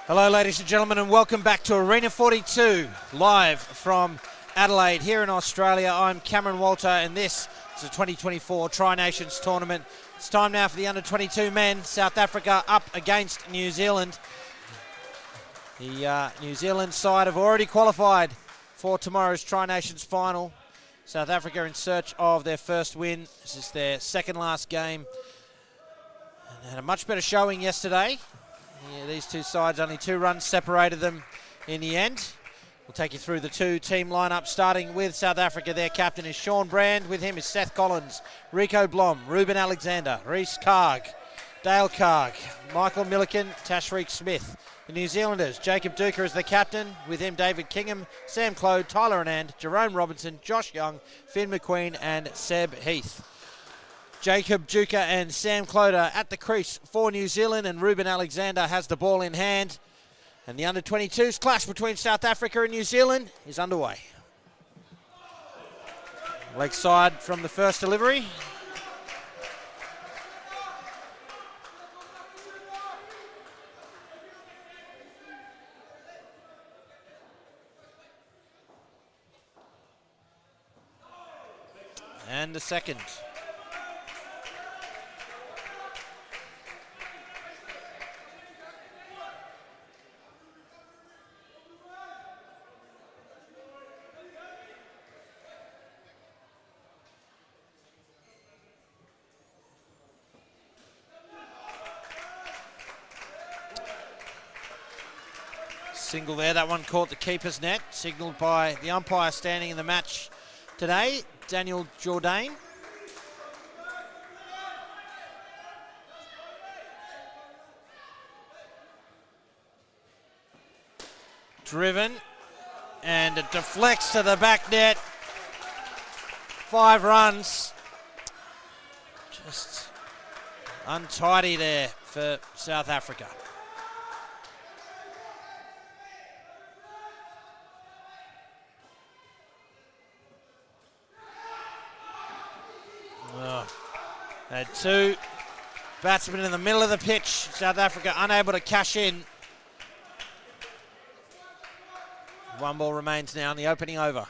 Hello ladies and gentlemen, and welcome back to Arena 42, live from Adelaide here in Australia. I'm Cameron Walter and this is the 2024 Tri-Nations Tournament. It's time now for the under-22 men. South Africa up against New Zealand. The New Zealand side have already qualified for tomorrow's Tri-Nations final. South Africa in search of their first win. This is their second last game. And they had a much better showing yesterday. Yeah, these two sides, only 2 runs separated them in the end. We'll take you through the two team lineups, starting with South Africa. Their captain is Sean Brand. With him is Seth Collins, Rico Blom, Ruben Alexander, Reece Karg, Dale Karg, Michael Milliken, Tashreeq Smith. The New Zealanders, Jacob Duker is the captain. With him, David Kingham, Sam Clode, Tyler Anand, Jerome Robinson, Josh Young, Finn McQueen and Seb Heath. Jacob Duker and Sam Clode at the crease for New Zealand, and Ruben Alexander has the ball in hand. And the under-22s clash between South Africa and New Zealand is underway. Leg side from the first delivery. And the second. Single there, that one caught the keeper's net, signalled by the umpire standing in the match today, Daniel Jourdain. Driven, and it deflects to the back net. 5 runs. Just untidy there for South Africa. Had 2 batsmen in the middle of the pitch. South Africa unable to cash in. 1 ball remains now in the opening over.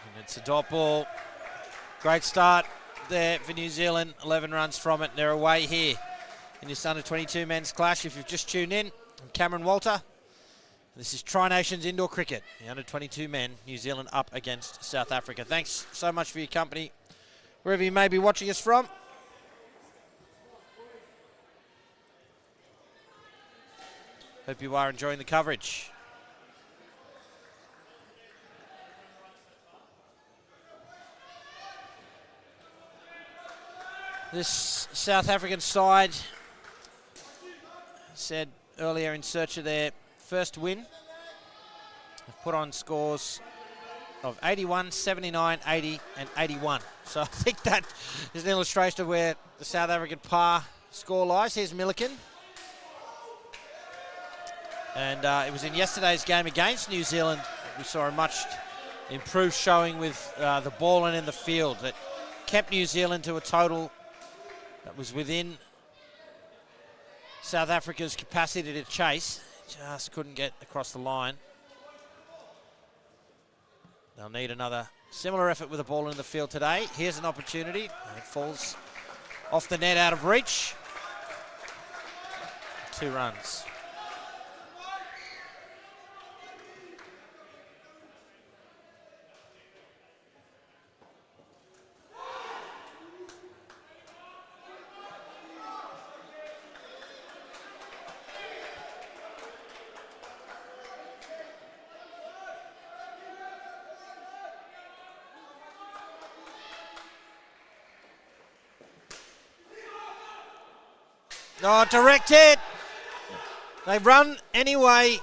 And it's a dot ball. Great start there for New Zealand, 11 runs from it. They're away here in this under-22 men's clash. If you've just tuned in, I'm Cameron Walter. This is Tri-Nations Indoor Cricket, the under-22 men, New Zealand up against South Africa. Thanks so much for your company, wherever you may be watching us from. Hope you are enjoying the coverage. This South African side, said earlier, in search of their first win. They've put on scores of 81, 79, 80 and 81. So I think that is an illustration of where the South African par score lies. Here's Milliken. And it was in yesterday's game against New Zealand we saw a much improved showing with the ball and in the field that kept New Zealand to a total that was within South Africa's capacity to chase. Just couldn't get across the line. They'll need another similar effort with the ball in the field today. Here's an opportunity. It falls off the net out of reach. 2 runs. Oh, direct hit. They run anyway.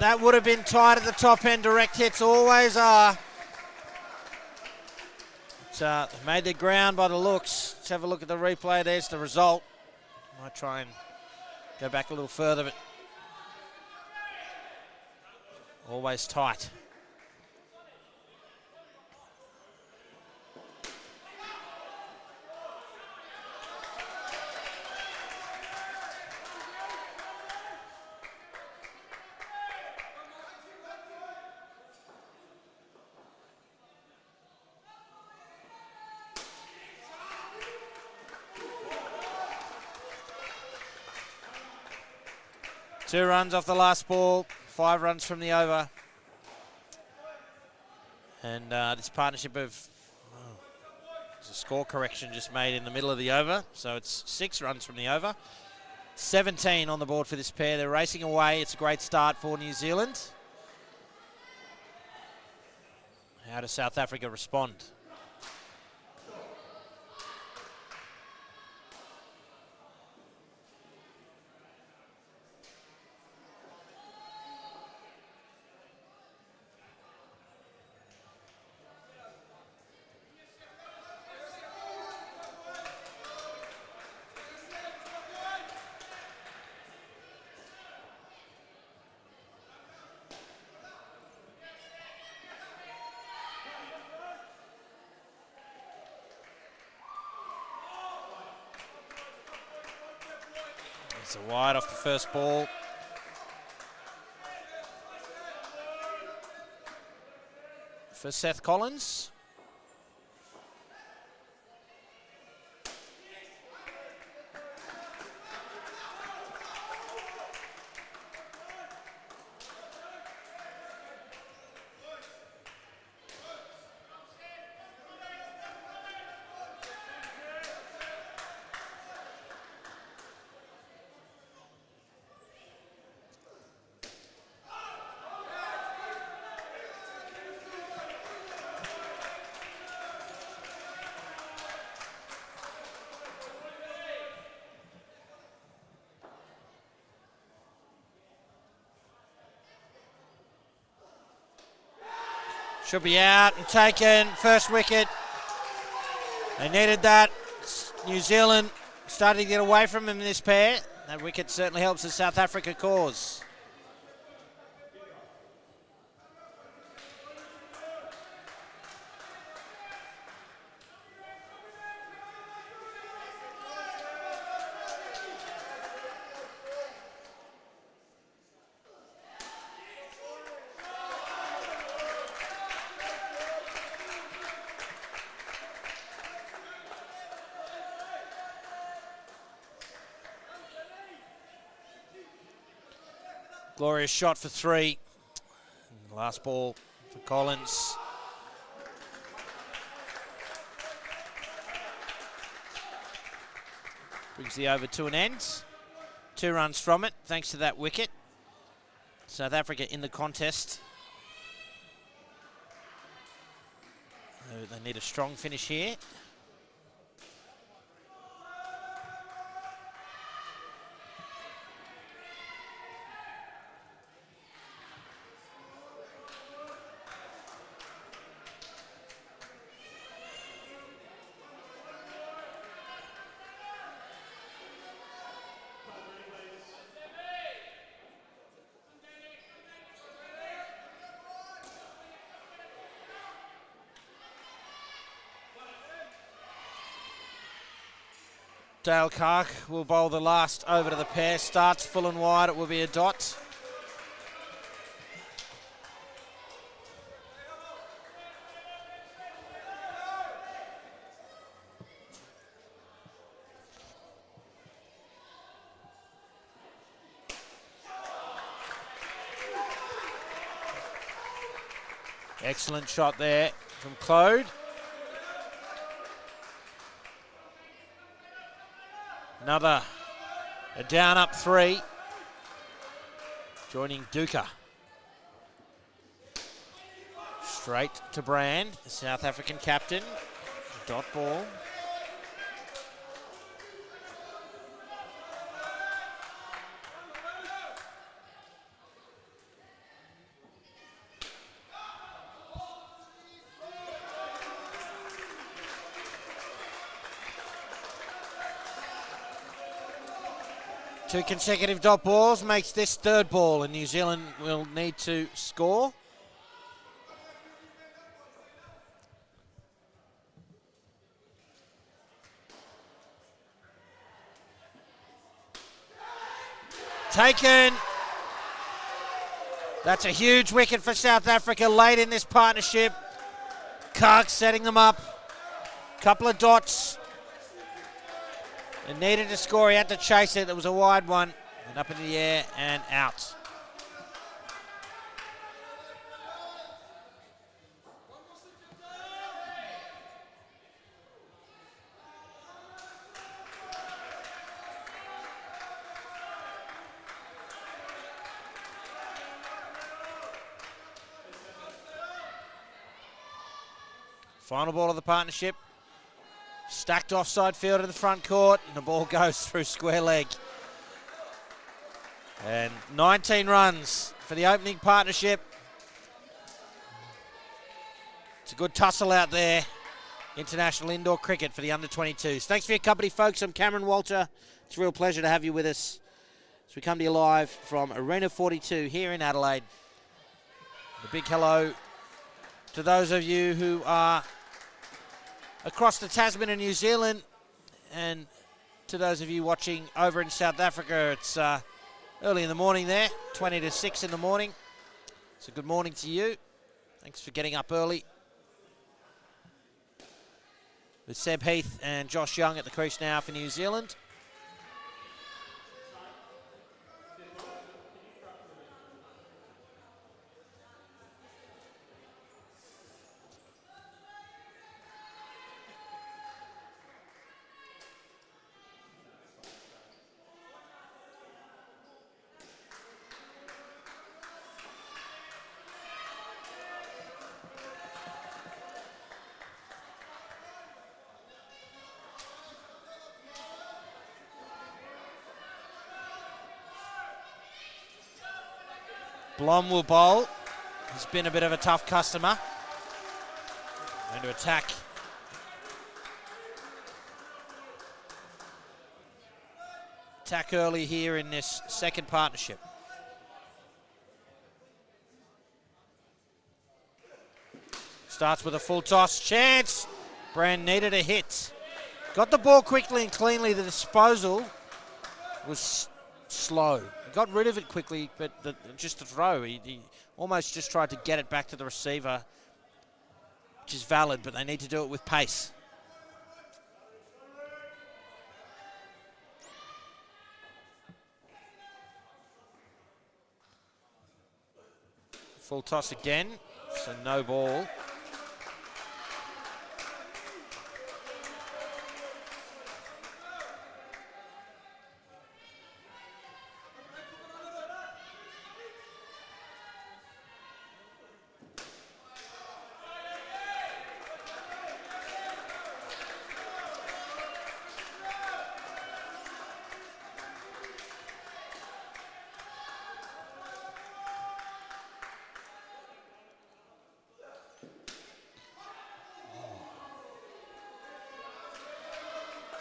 That would have been tight at the top end. Direct hits always are. They made their ground by the looks. Let's have a look at the replay. There's the result. Might try and go back a little further, but always tight. Two runs off the last ball, 5 runs from the over. And this partnership of, there's a score correction just made in the middle of the over. So it's 6 runs from the over. 17 on the board for this pair. They're racing away. It's a great start for New Zealand. How does South Africa respond? It's a wide off the first ball. For Seth Collins. Should be out and taken. First wicket. They needed that. New Zealand starting to get away from him in this pair. That wicket certainly helps the South Africa cause. Glorious shot for 3. Last ball for Collins. Brings the over to an end. 2 runs from it, thanks to that wicket. South Africa in the contest. They need a strong finish here. Dale Clark will bowl the last over to the pair. Starts full and wide. It will be a dot. Excellent shot there from Claude. Another a down up 3. Joining Duka. Straight to Brand, the South African captain. Dot ball. 2 consecutive dot balls makes this 3rd ball, and New Zealand will need to score. Taken. That's a huge wicket for South Africa late in this partnership. Karg setting them up. Couple of dots. They needed to score. He had to chase it. It was a wide one. And up in the air and out. Final ball of the partnership. Stacked offside field in the front court, and the ball goes through square leg. And 19 runs for the opening partnership. It's a good tussle out there. International indoor cricket for the under-22s. Thanks for your company, folks. I'm Cameron Walter. It's a real pleasure to have you with us as we come to you live from Arena 42 here in Adelaide. A big hello to those of you who are across the Tasman and New Zealand, and to those of you watching over in South Africa. It's early in the morning there, 20 to 6 in the morning. So good morning to you. Thanks for getting up early. With Seb Heath and Josh Young at the crease now for New Zealand. Blom will bowl. He's been a bit of a tough customer. Going to attack. Attack early here in this second partnership. Starts with a full toss. Chance. Brand needed a hit. Got the ball quickly and cleanly. The disposal was slow. Got rid of it quickly, but just the throw. He almost just tried to get it back to the receiver, which is valid, but they need to do it with pace. Full toss again, so no ball.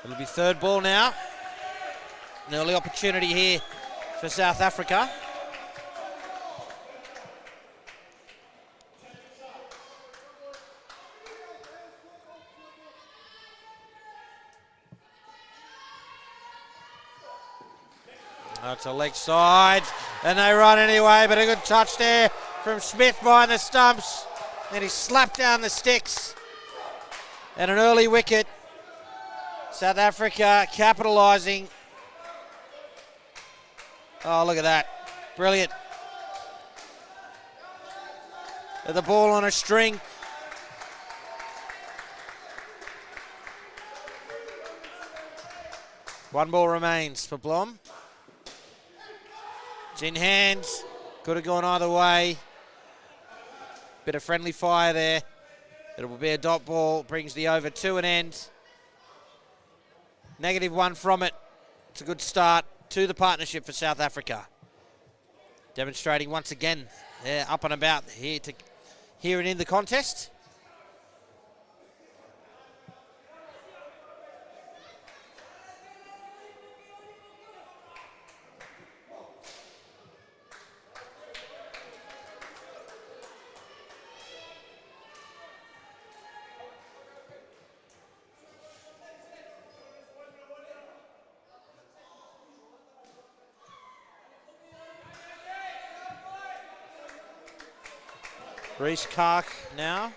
It'll be 3rd ball now. An early opportunity here for South Africa. That's a leg side, and they run anyway, but a good touch there from Smith behind the stumps. Then he slapped down the sticks. And an early wicket. South Africa capitalising. Oh, look at that. Brilliant. The ball on a string. One ball remains for Blom. It's in hand. Could have gone either way. Bit of friendly fire there. It will be a dot ball. Brings the over to an end. -1 from it. It's a good start to the partnership for South Africa. Demonstrating once again they're up and about here and in the contest. Reese Kark now.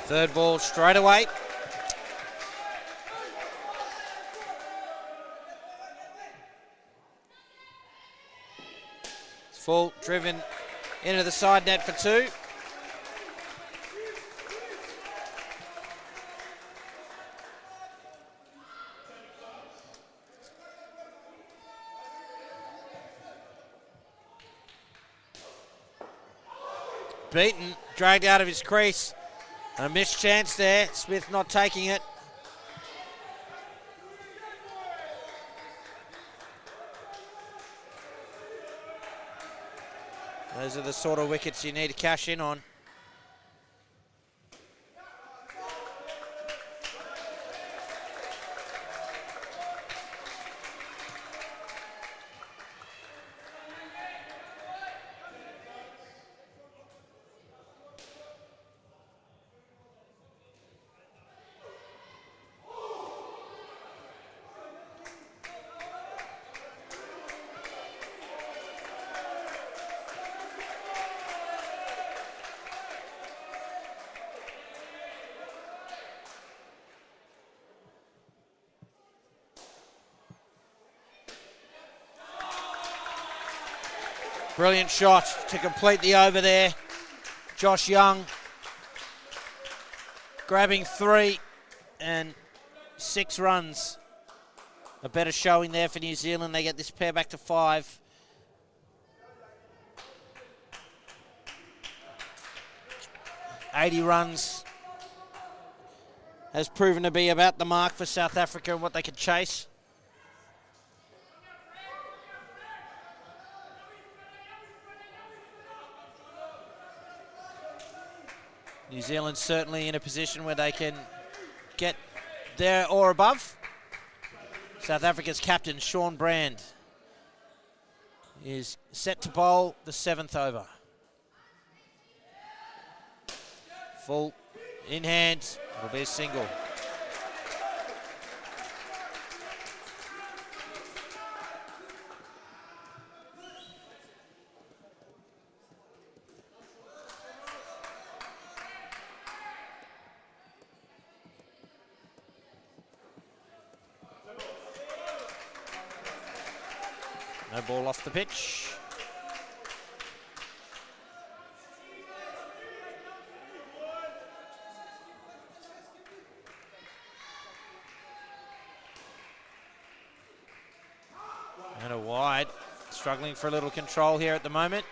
Third ball straight away. It's full, driven into the side net for 2. Beaten, dragged out of his crease. A missed chance there, Smith not taking it. Those are the sort of wickets you need to cash in on. Brilliant shot to complete the over there. Josh Young grabbing 3 and 6 runs. A better showing there for New Zealand. They get this pair back to 5. $80 runs has proven to be about the mark for South Africa and what they could chase. New Zealand certainly in a position where they can get there or above. South Africa's captain, Sean Brand, is set to bowl the 7th over. Full in hand, it'll be a single. No ball off the pitch. And a wide. Struggling for a little control here at the moment.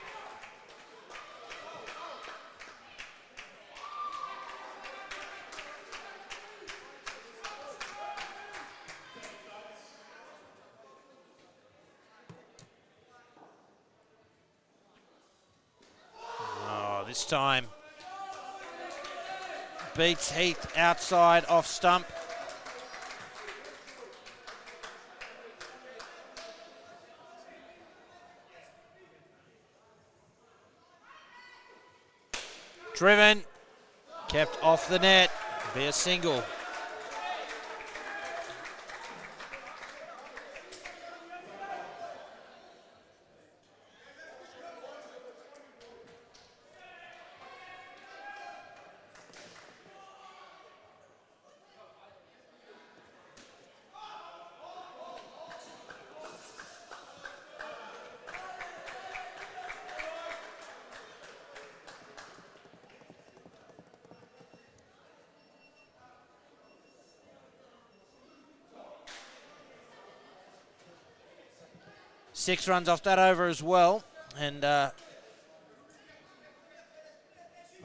This time beats Heath outside off stump. Driven, kept off the net, be a single. Six runs off that over as well. And I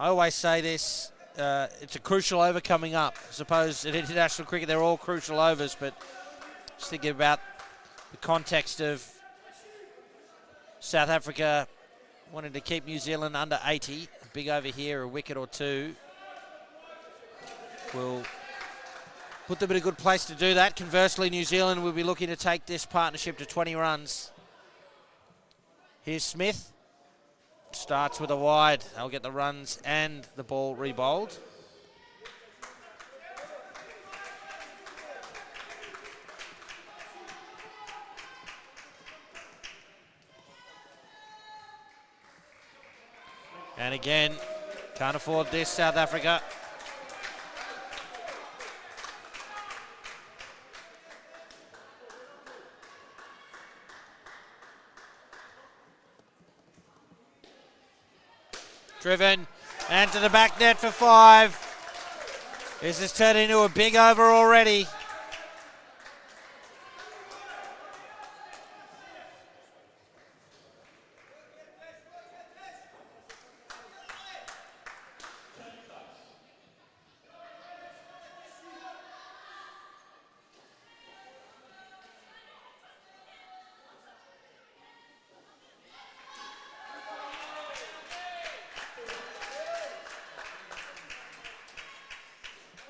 always say this, it's a crucial over coming up. I suppose in international cricket they're all crucial overs, but just thinking about the context of South Africa wanting to keep New Zealand under 80. A big over here, a wicket or 2 will put them in a good place to do that. Conversely, New Zealand will be looking to take this partnership to 20 runs. Here's Smith, starts with a wide. They'll get the runs and the ball re-bowled. And again, can't afford this, South Africa. Driven, and to the back net for 5. This has turned into a big over already.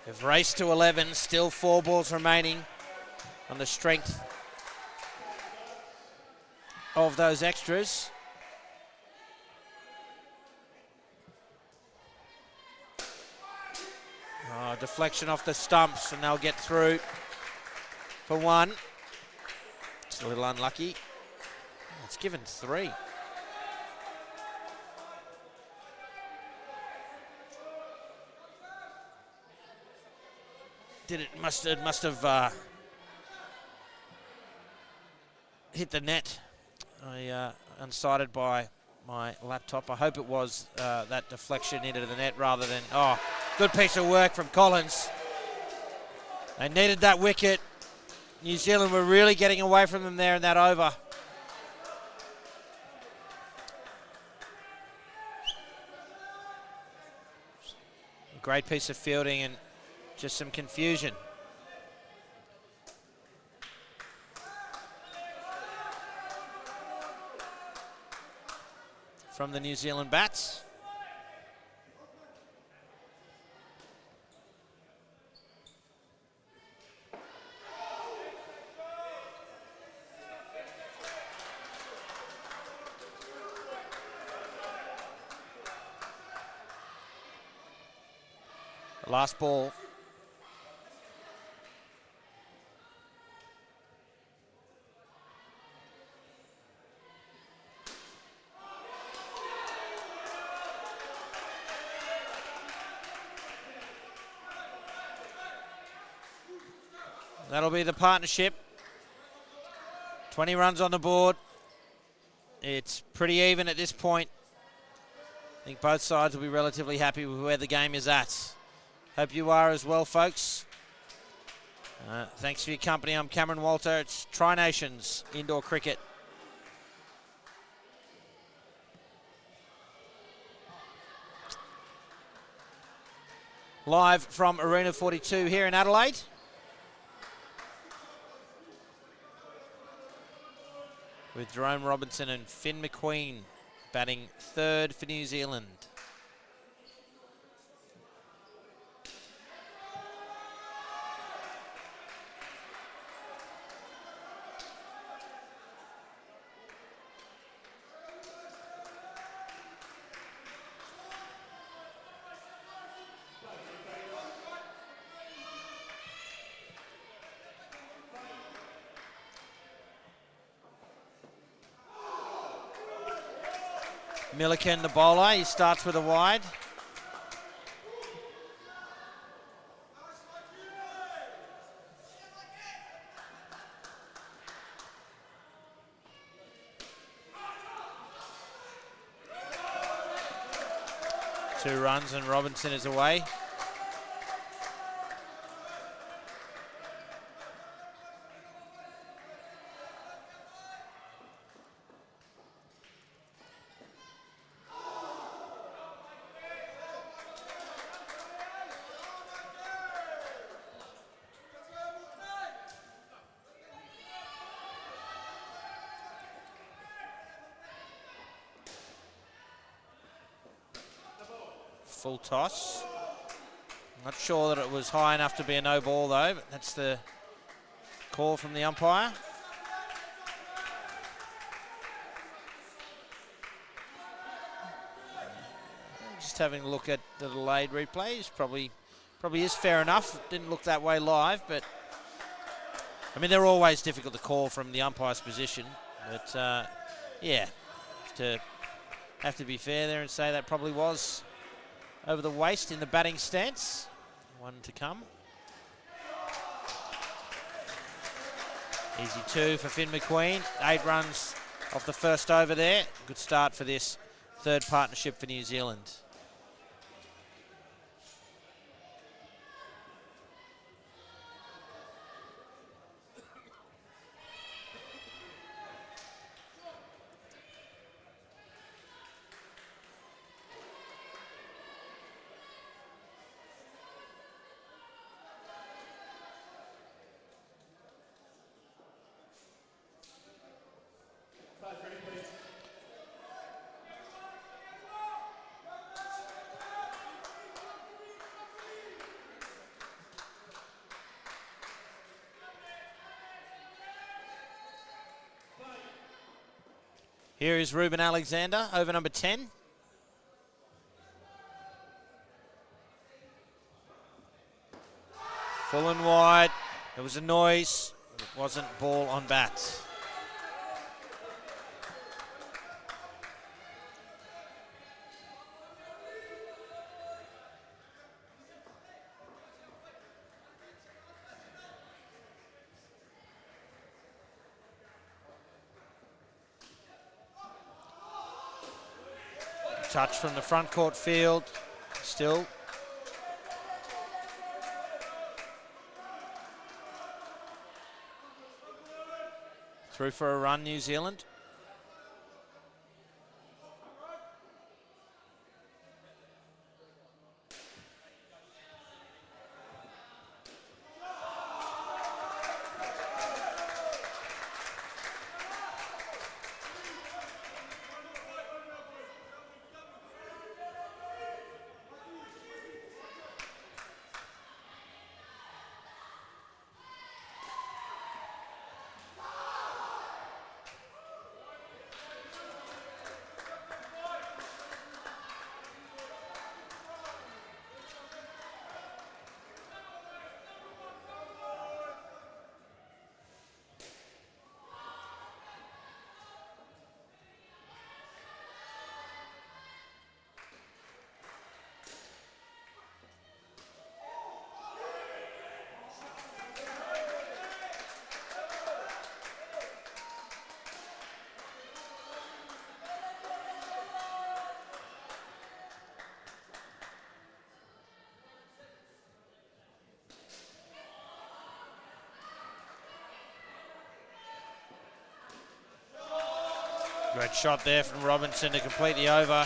They've raced to 11, still 4 balls remaining on the strength of those extras. Oh, deflection off the stumps, and they'll get through for 1. It's a little unlucky. It's given 3. It must have hit the net. Unsighted by my laptop. I hope it was that deflection into the net rather than... Oh, good piece of work from Collins. They needed that wicket. New Zealand were really getting away from them there in that over. A great piece of fielding and just some confusion. From the New Zealand bats. The last ball. That'll be the partnership. 20 runs on the board. It's pretty even at this point. I think both sides will be relatively happy with where the game is at. Hope you are as well, folks. Thanks for your company. I'm Cameron Walter. It's Tri-Nations Indoor Cricket. Live from Arena 42 here in Adelaide. With Jerome Robinson and Finn McQueen batting 3rd for New Zealand. Milliken, the bowler, he starts with a wide. Two runs and Robinson is away. Full toss. Not sure that it was high enough to be a no ball though, but that's the call from the umpire. just having a look at the delayed replays. Probably is fair enough. Didn't look that way live, but I mean, they're always difficult to call from the umpire's position. But yeah, have to be fair there and say that probably was over the waist in the batting stance. One to come. Easy 2 for Finn McQueen. 8 runs off the first over there. Good start for this third partnership for New Zealand. Here is Ruben Alexander, over number 10. Full and wide. There was a noise. It wasn't ball on bats. Touch from the front court field, still. Through for a run, New Zealand. Great shot there from Robinson to complete the over.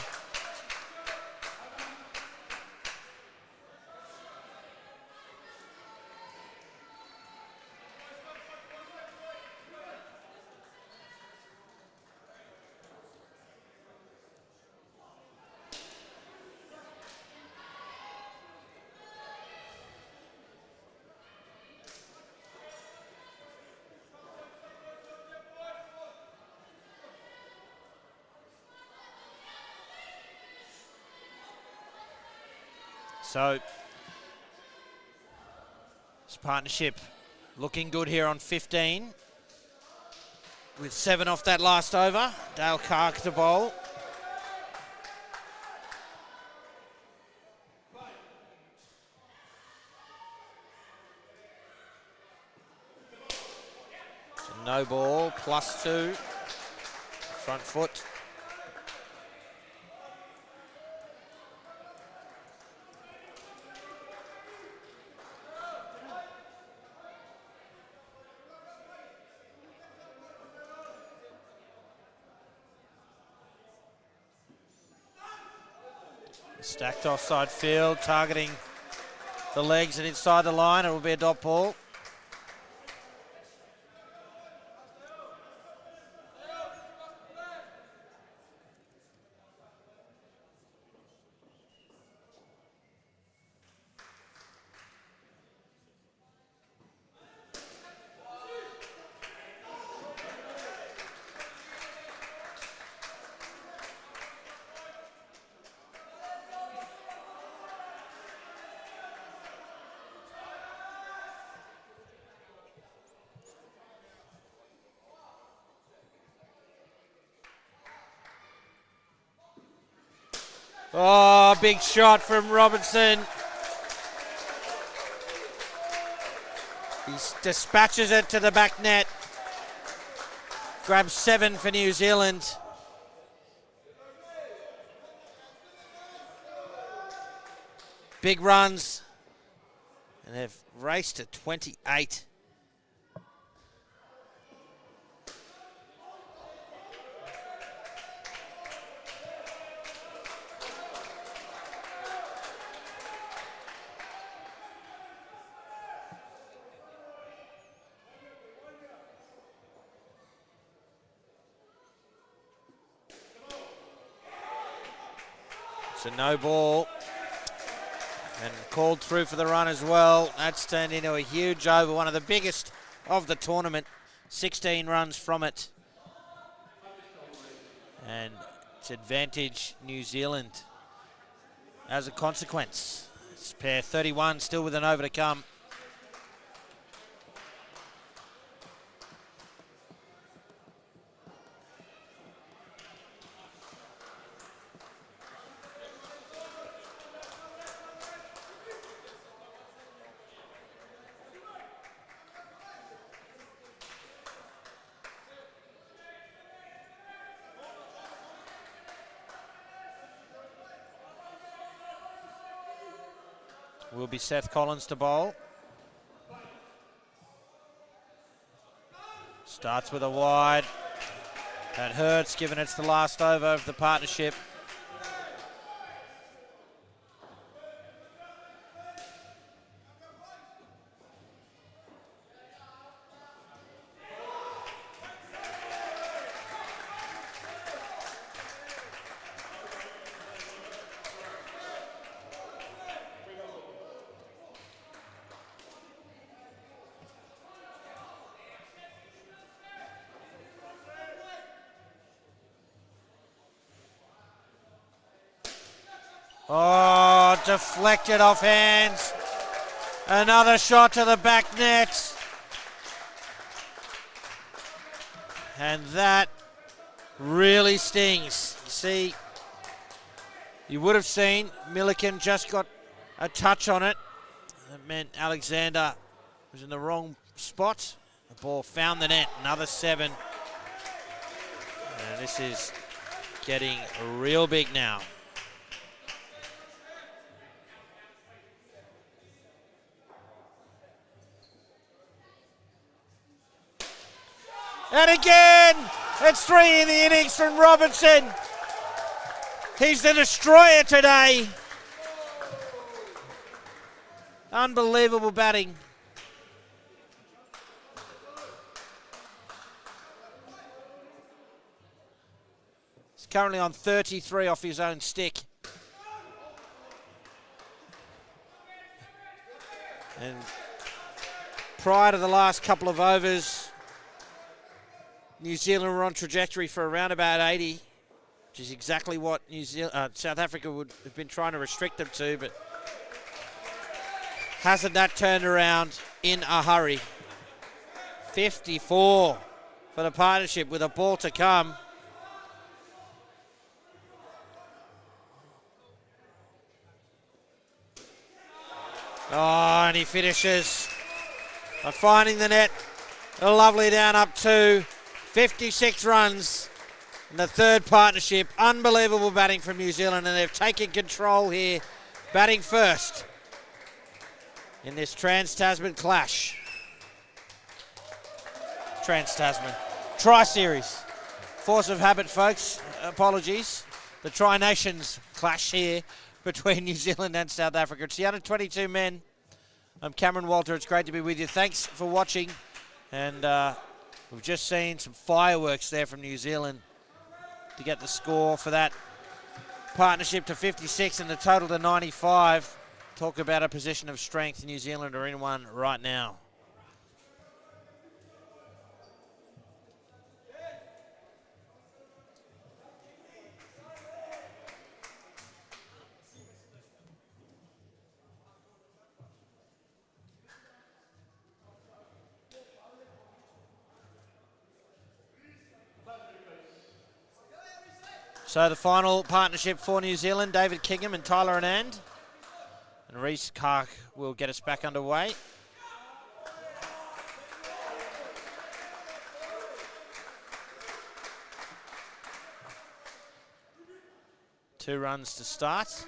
So, this partnership looking good here on 15. With 7 off that last over. Dale Clark to bowl. So no ball, +2. Front foot. Stacked offside field, targeting the legs and inside the line. It will be a dot ball. Oh, big shot from Robinson. He dispatches it to the back net. Grabs 7 for New Zealand. Big runs. And they've raced to 28. It's a no ball. And called through for the run as well. That's turned into a huge over, one of the biggest of the tournament. 16 runs from it. And it's advantage New Zealand as a consequence. It's pair 31 still with an over to come. Will be Seth Collins to bowl. Starts with a wide. That hurts, given it's the last over of the partnership. Oh, deflected off hands. Another shot to the back net. And that really stings. You see, you would have seen Milliken just got a touch on it. That meant Alexander was in the wrong spot. The ball found the net. Another 7. And this is getting real big now. And again, it's 3 in the innings from Robinson. He's the destroyer today. Unbelievable batting. He's currently on 33 off his own stick. And prior to the last couple of overs, New Zealand were on trajectory for around about 80, which is exactly what South Africa would have been trying to restrict them to, but hasn't that turned around in a hurry. 54 for the partnership with a ball to come. Oh, and he finishes by finding the net. A lovely down up 2. 56 runs in the third partnership. Unbelievable batting from New Zealand, and they've taken control here, batting first in this Trans-Tasman clash. Trans-Tasman. Tri-Series. Force of habit, folks. Apologies. The Tri-Nations clash here between New Zealand and South Africa. It's the under-22 men. I'm Cameron Walter. It's great to be with you. Thanks for watching. And we've just seen some fireworks there from New Zealand to get the score for that partnership to 56 and the total to 95. Talk about a position of strength. New Zealand are in one right now. So the final partnership for New Zealand, David Kingham and Tyler Anand. And Reece Kark will get us back underway. Two runs to start.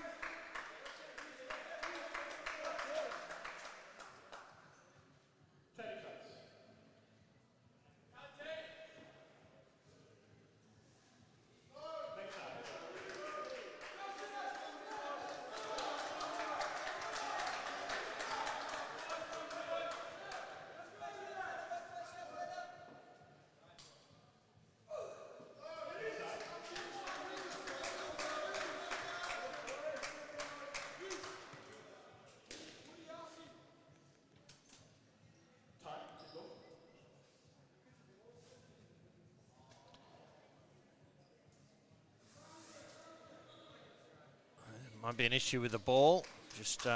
Might be an issue with the ball. Just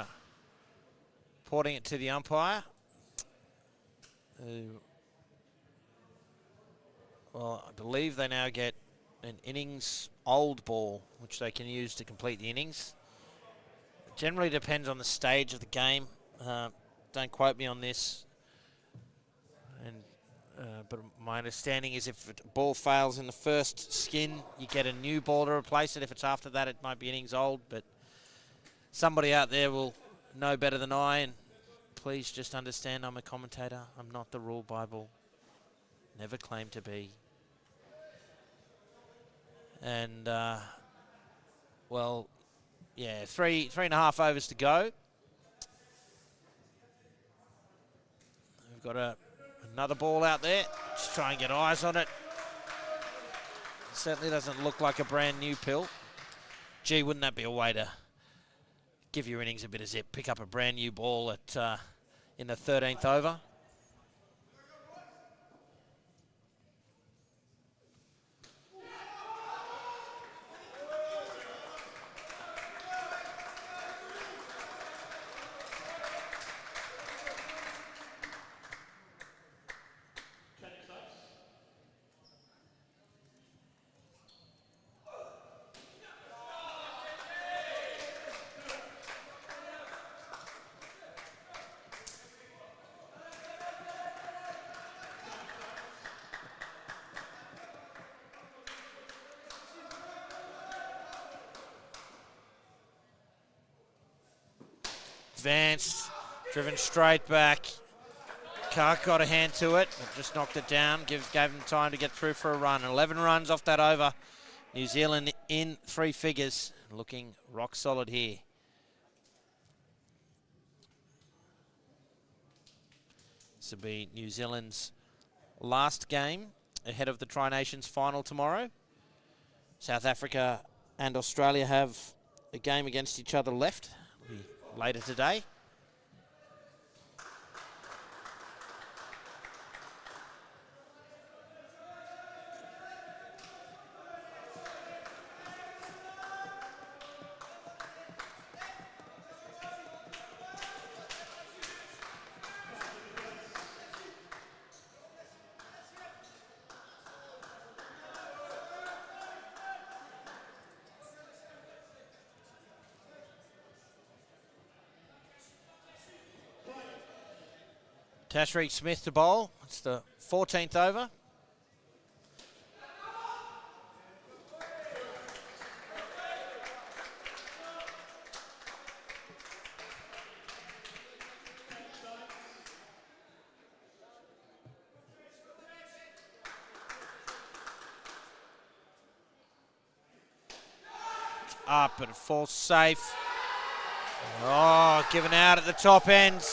porting it to the umpire. Well, I believe they now get an innings old ball, which they can use to complete the innings. It generally depends on the stage of the game. Don't quote me on this. But my understanding is if the ball fails in the first skin, you get a new ball to replace it. If it's after that, it might be innings old. But somebody out there will know better than I. And please just understand I'm a commentator. I'm not the rule Bible. Never claimed to be. And, well, yeah, three and a half overs to go. We've got another ball out there. Just try and get eyes on it. Certainly doesn't look like a brand new pill. Gee, wouldn't that be a way to give your innings a bit of zip? Pick up a brand new ball at in the 13th over. Advanced, driven straight back. Kark got a hand to it, but just knocked it down. Gave him time to get through for a run. 11 runs off that over. New Zealand in three figures, looking rock solid here. This will be New Zealand's last game ahead of the Tri-Nations final tomorrow. South Africa and Australia have a game against each other left. It'll be later today. Tashreeq Smith to bowl. It's the 14th over. Up, but it falls safe. Oh, given out at the top end.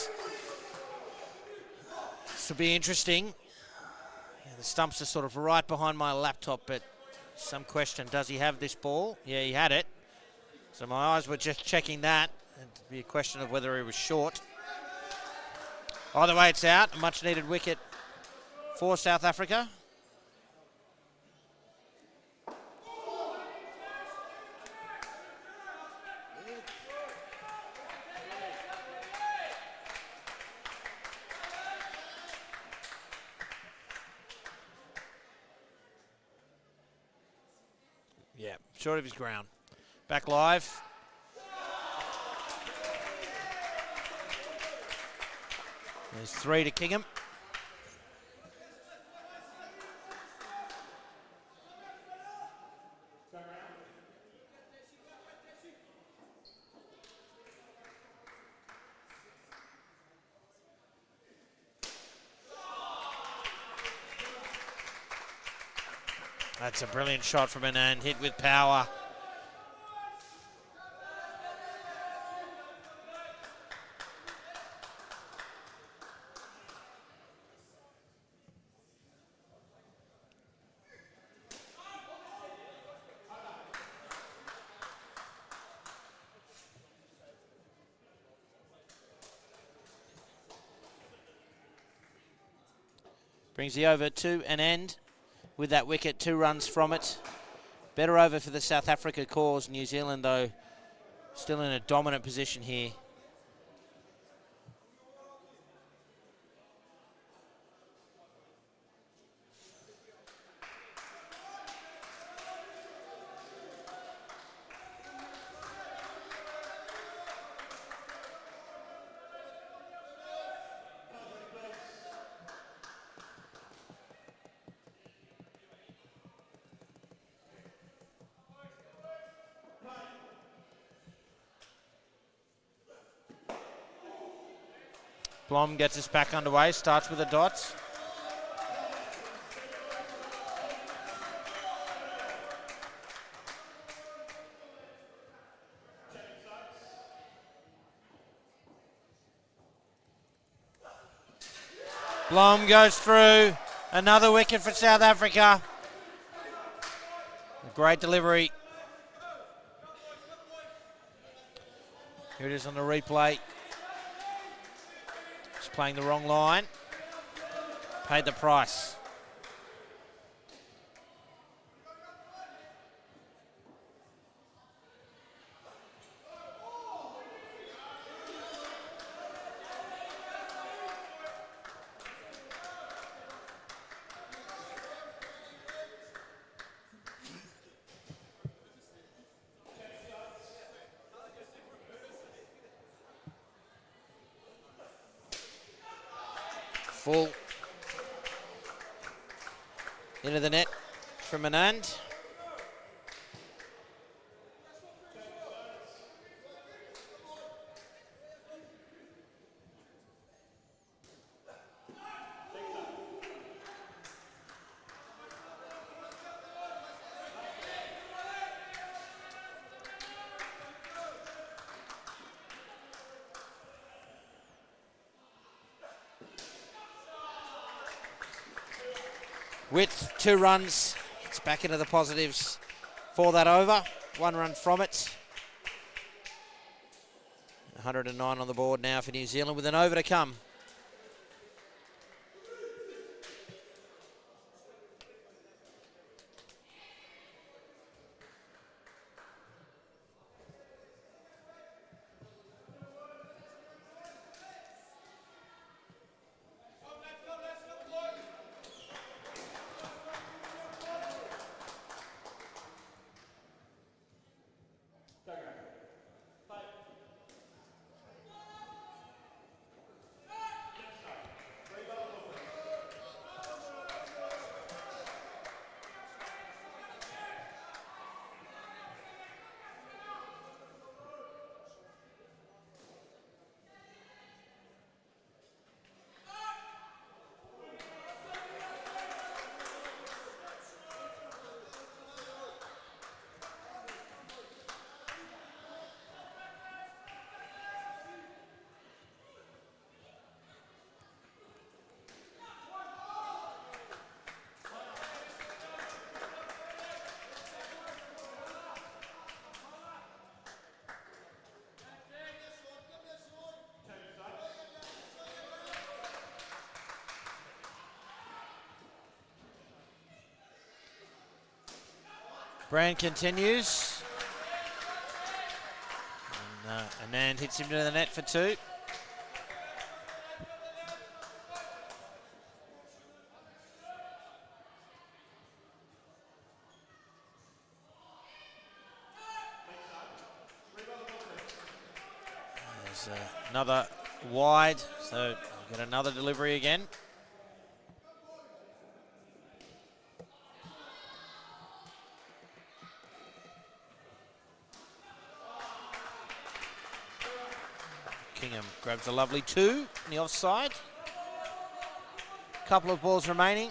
This will be interesting. Yeah, the stumps are sort of right behind my laptop, but some question, does he have this ball? Yeah, he had it. So my eyes were just checking that. It'd be a question of whether he was short. Either way, it's out. A much needed wicket for South Africa. short of his ground. Back live. There's 3 to Kingham. That's a brilliant shot from Anand, hit with power. Brings the over to an end with that wicket, 2 runs from it. Better over for the South Africa cause. New Zealand, though, still in a dominant position here. Blom gets us back underway, starts with the dots. Blom goes through, another wicket for South Africa. A great delivery. Here it is on the replay. Playing the wrong line, paid the price. Full into the net from Anand. With 2 runs, it's back into the positives for that over. 1 run from it. 109 on the board now for New Zealand with an over to come. Brand continues. And Anand hits him to the net for 2. It's another wide, so we've got another delivery again. Kingham grabs a lovely 2 in the offside. Couple of balls remaining.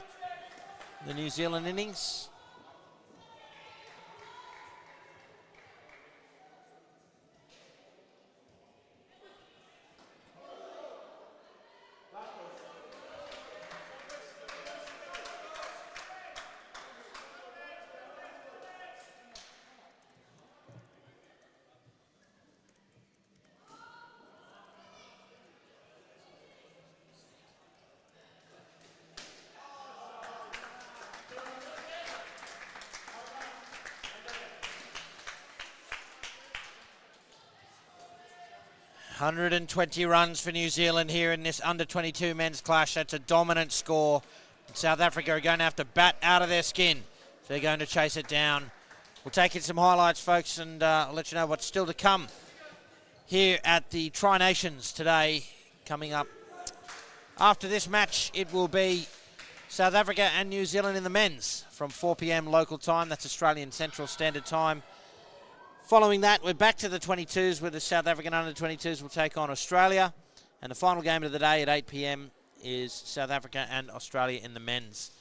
The New Zealand innings. ...120 runs for New Zealand here in this under-22 men's clash. That's a dominant score. South Africa are going to have to bat out of their skin if they're going to chase it down. We'll take in some highlights, folks, and I'll let you know what's still to come here at the Tri-Nations today. Coming up after this match, it will be South Africa and New Zealand in the men's from 4 p.m. local time. That's Australian Central Standard Time. Following that, we're back to the 22s, where the South African under-22s will take on Australia. And the final game of the day at 8 p.m. is South Africa and Australia in the men's.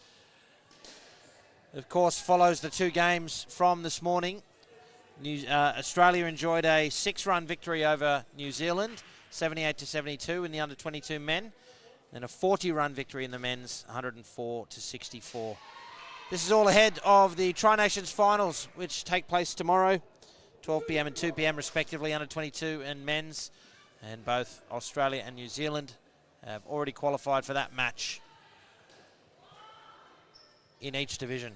Of course, follows the 2 games from this morning. Australia enjoyed a 6-run victory over New Zealand, 78-72 in the under-22 men. And a 40-run victory in the men's, 104-64. This is all ahead of the Tri-Nations finals, which take place tomorrow. 12 p.m. and 2 p.m. respectively, under-22 and men's. And both Australia and New Zealand have already qualified for that match in each division.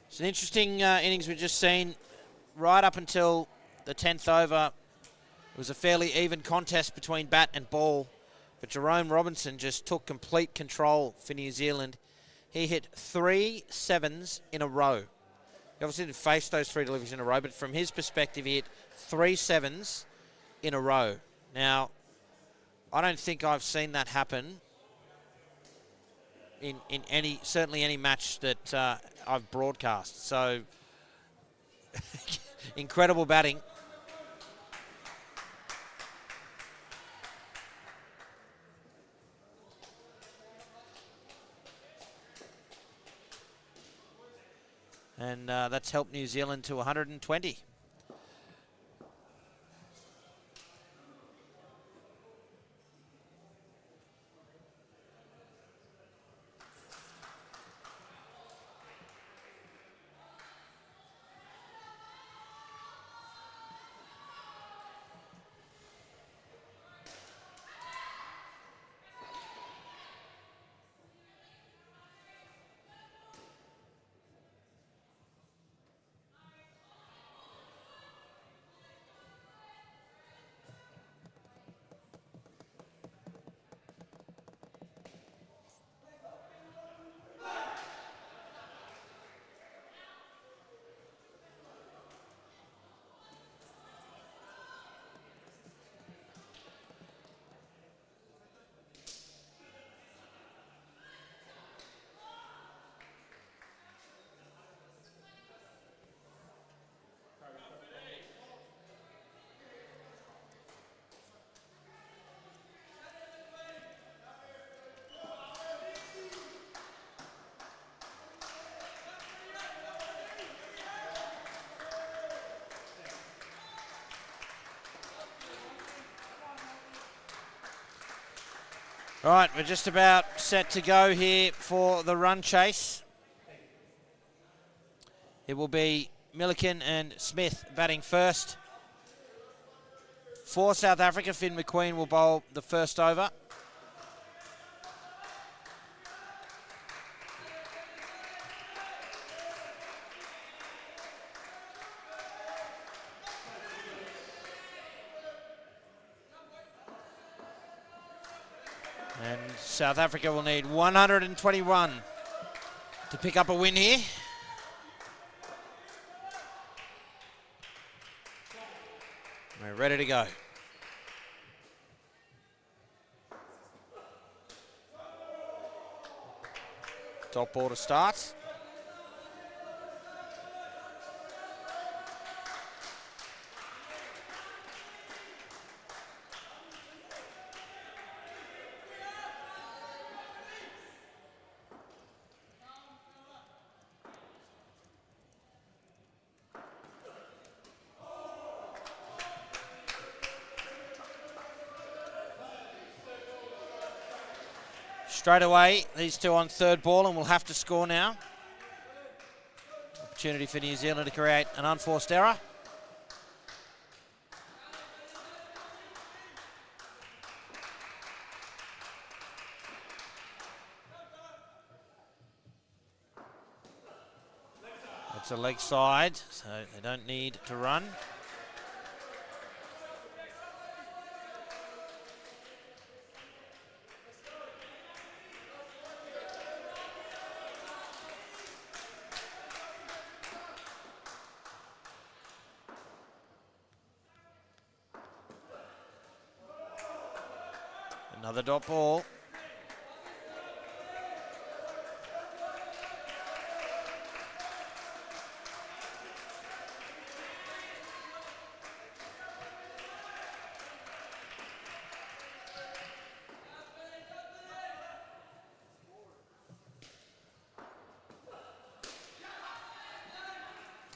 It's an interesting innings we've just seen. Right up until the 10th over, it was a fairly even contest between bat and ball. But Jerome Robinson just took complete control for New Zealand. He hit 3 sevens in a row. He obviously didn't face those 3 deliveries in a row, but from his perspective, he hit 3 sevens in a row. Now, I don't think I've seen that happen in certainly any match that I've broadcast. So, incredible batting. And that's helped New Zealand to 120. All right, we're just about set to go here for the run chase. It will be Milliken and Smith batting first. For South Africa, Finn McQueen will bowl the first over. And South Africa will need 121 to pick up a win here. We're ready to go. Top ball to start. Straight away, these two on third ball, and we'll have to score now. Opportunity for New Zealand to create an unforced error. It's a leg side, so they don't need to run. Another dot ball.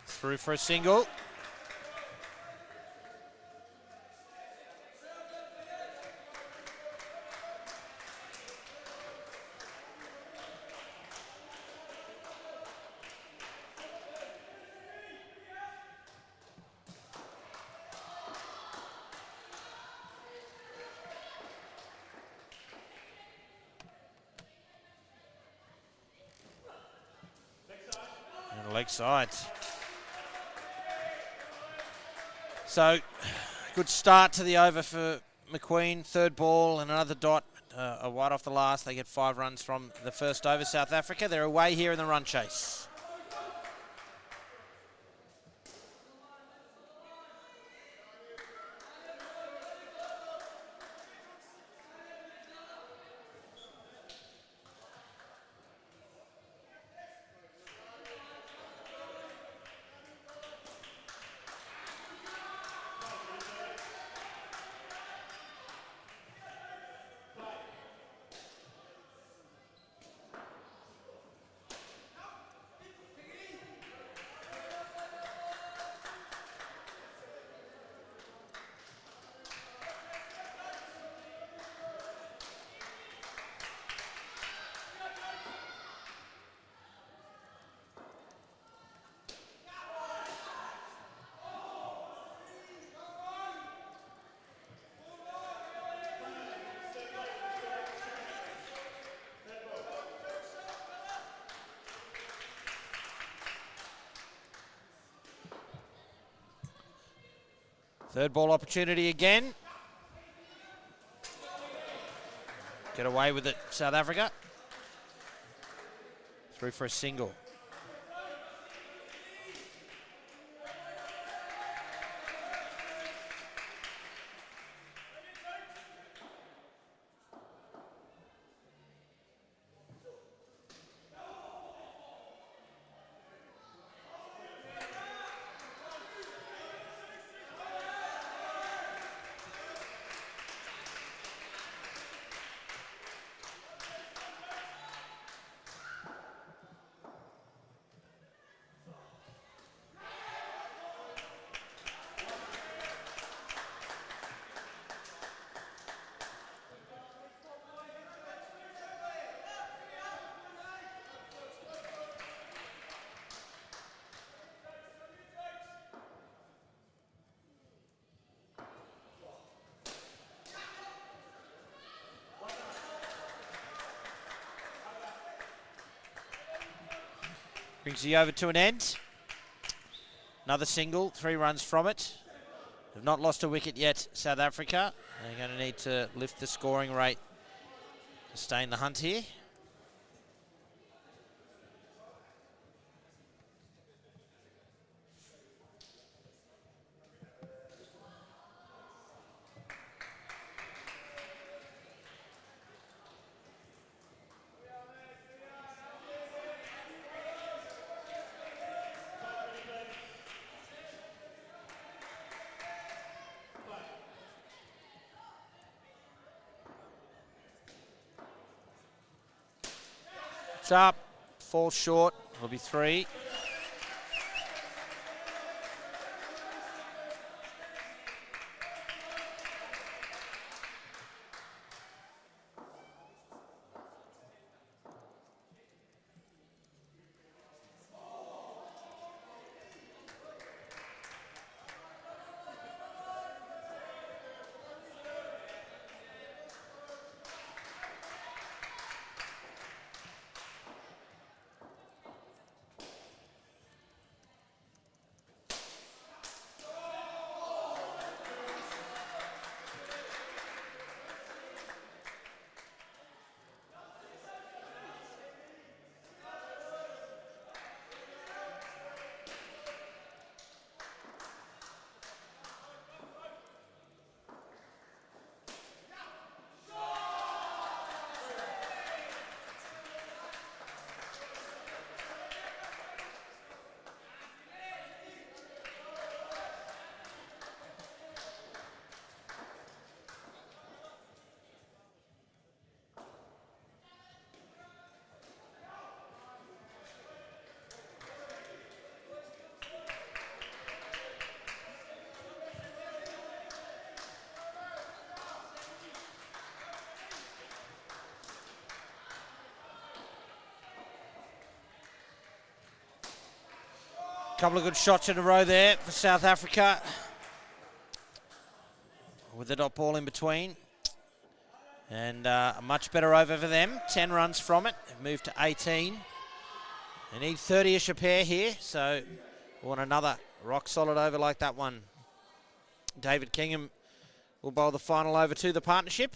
Through for a single. And leg sides. So, good start to the over for McQueen. Third ball and another dot, a wide off the last. They get 5 runs from the first over, South Africa. They're away here in the run chase. Third ball opportunity again. Get away with it, South Africa. Through for a single. Brings the over to an end. Another single, 3 runs from it. Have not lost a wicket yet, South Africa. They're going to need to lift the scoring rate to stay in the hunt here. It's up, falls short, it'll be 3. Couple of good shots in a row there for South Africa, with the dot ball in between. And a much better over for them. 10 runs from it. They've moved to 18. They need 30-ish a pair here, so we want another rock-solid over like that one. David Kingham will bowl the final over to the partnership.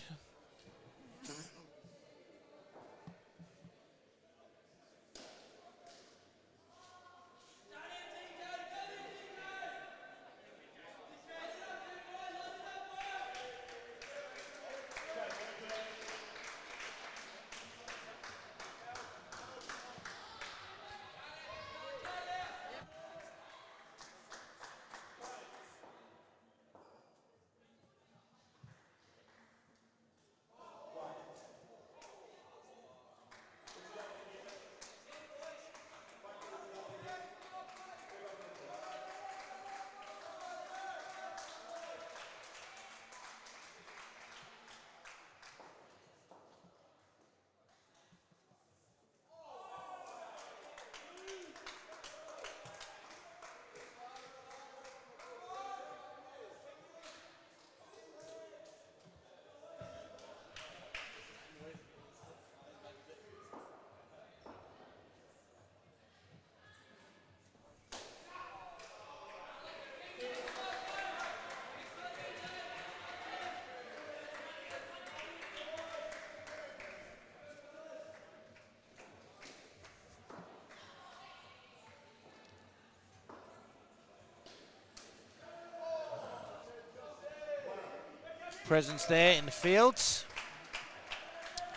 Presence there in the fields.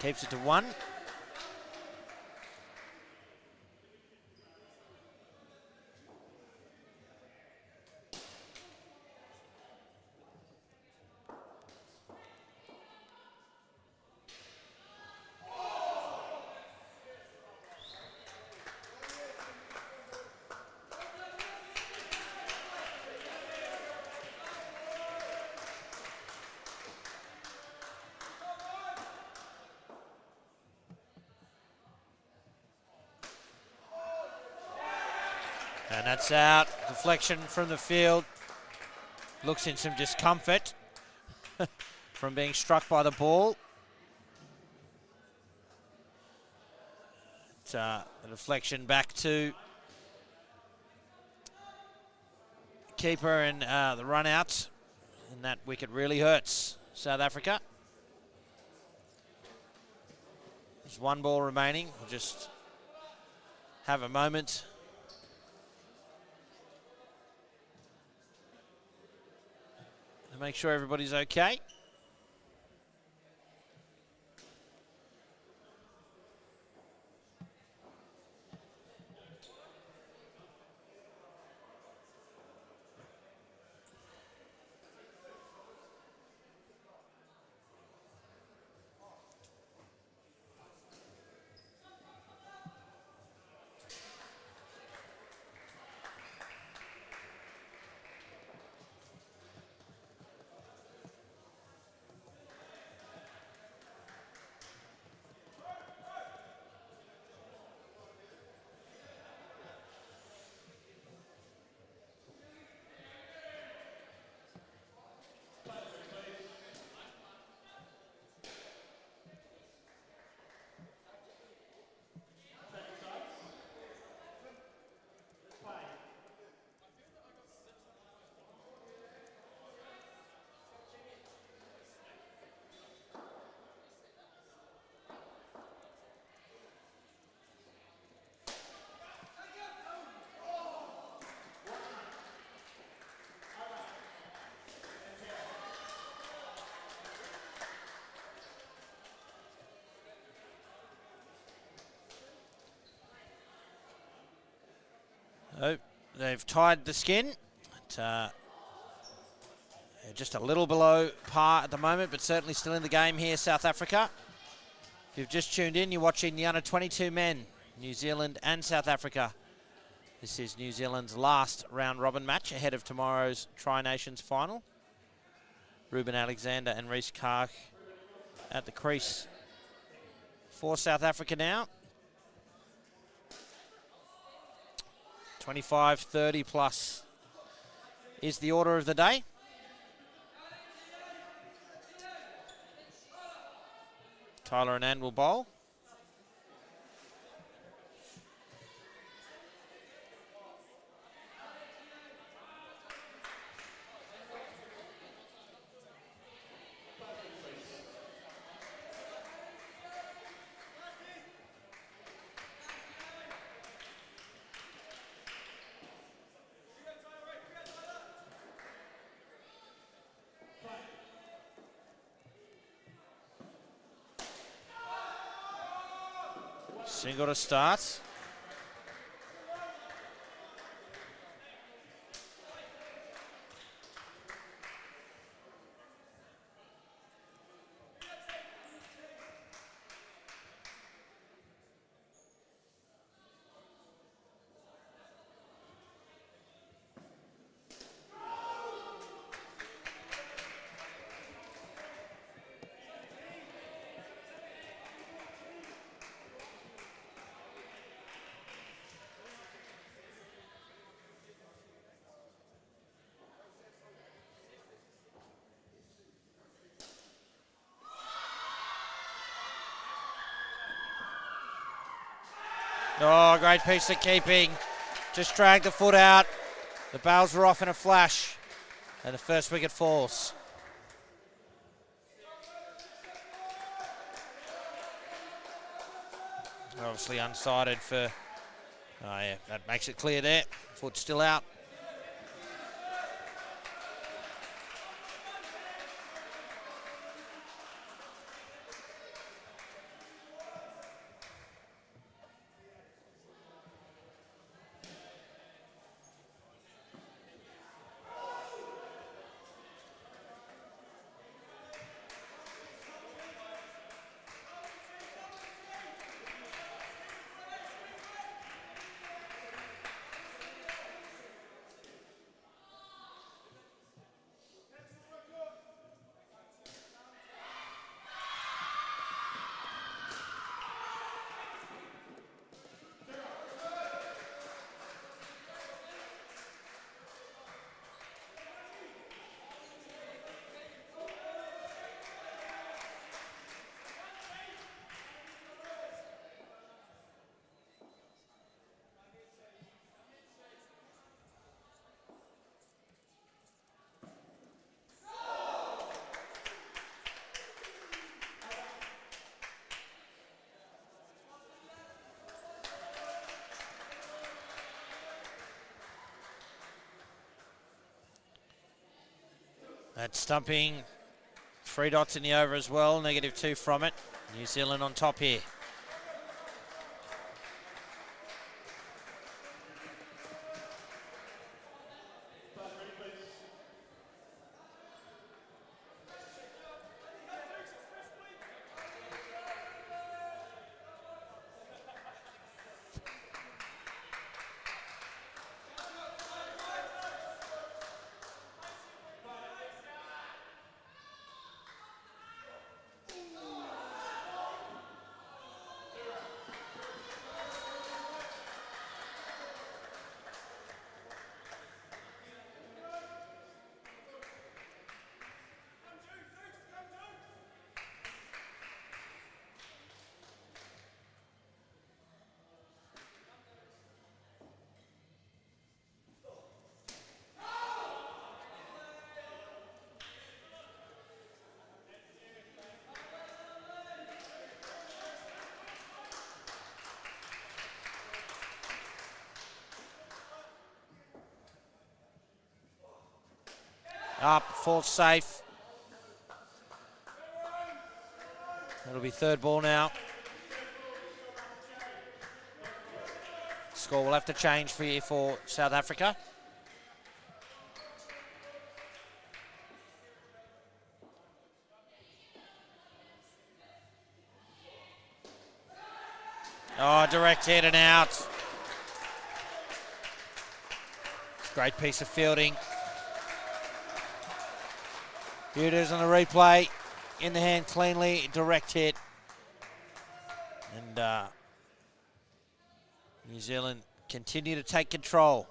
Keeps it to 1. And that's out. Deflection from the field. Looks in some discomfort from being struck by the ball. The deflection back to keeper, and the run out. And that wicket really hurts South Africa. There's 1 ball remaining. We'll just have a moment. To make sure everybody's okay. they've tied the skin. Just a little below par at the moment, but certainly still in the game here, South Africa. If you've just tuned in, you're watching the under-22 men, New Zealand and South Africa. This is New Zealand's last round-robin match ahead of tomorrow's Tri-Nations final. Ruben Alexander and Reece Kark at the crease for South Africa now. 25-30 plus is the order of the day. Tyler Anand will bowl. Single to start. Oh, great piece of keeping. Just dragged the foot out. The bails were off in a flash. And the first wicket falls. Obviously unsighted for... Oh, yeah, that makes it clear there. Foot still out. That stumping, 3 dots in the over as well, -2 from it. New Zealand on top here. Up, falls safe. It'll be third ball now. score will have to change for South Africa. Oh, direct hit and out. Great piece of fielding. Here it is on the replay. In the hand cleanly, direct hit. And New Zealand continue to take control.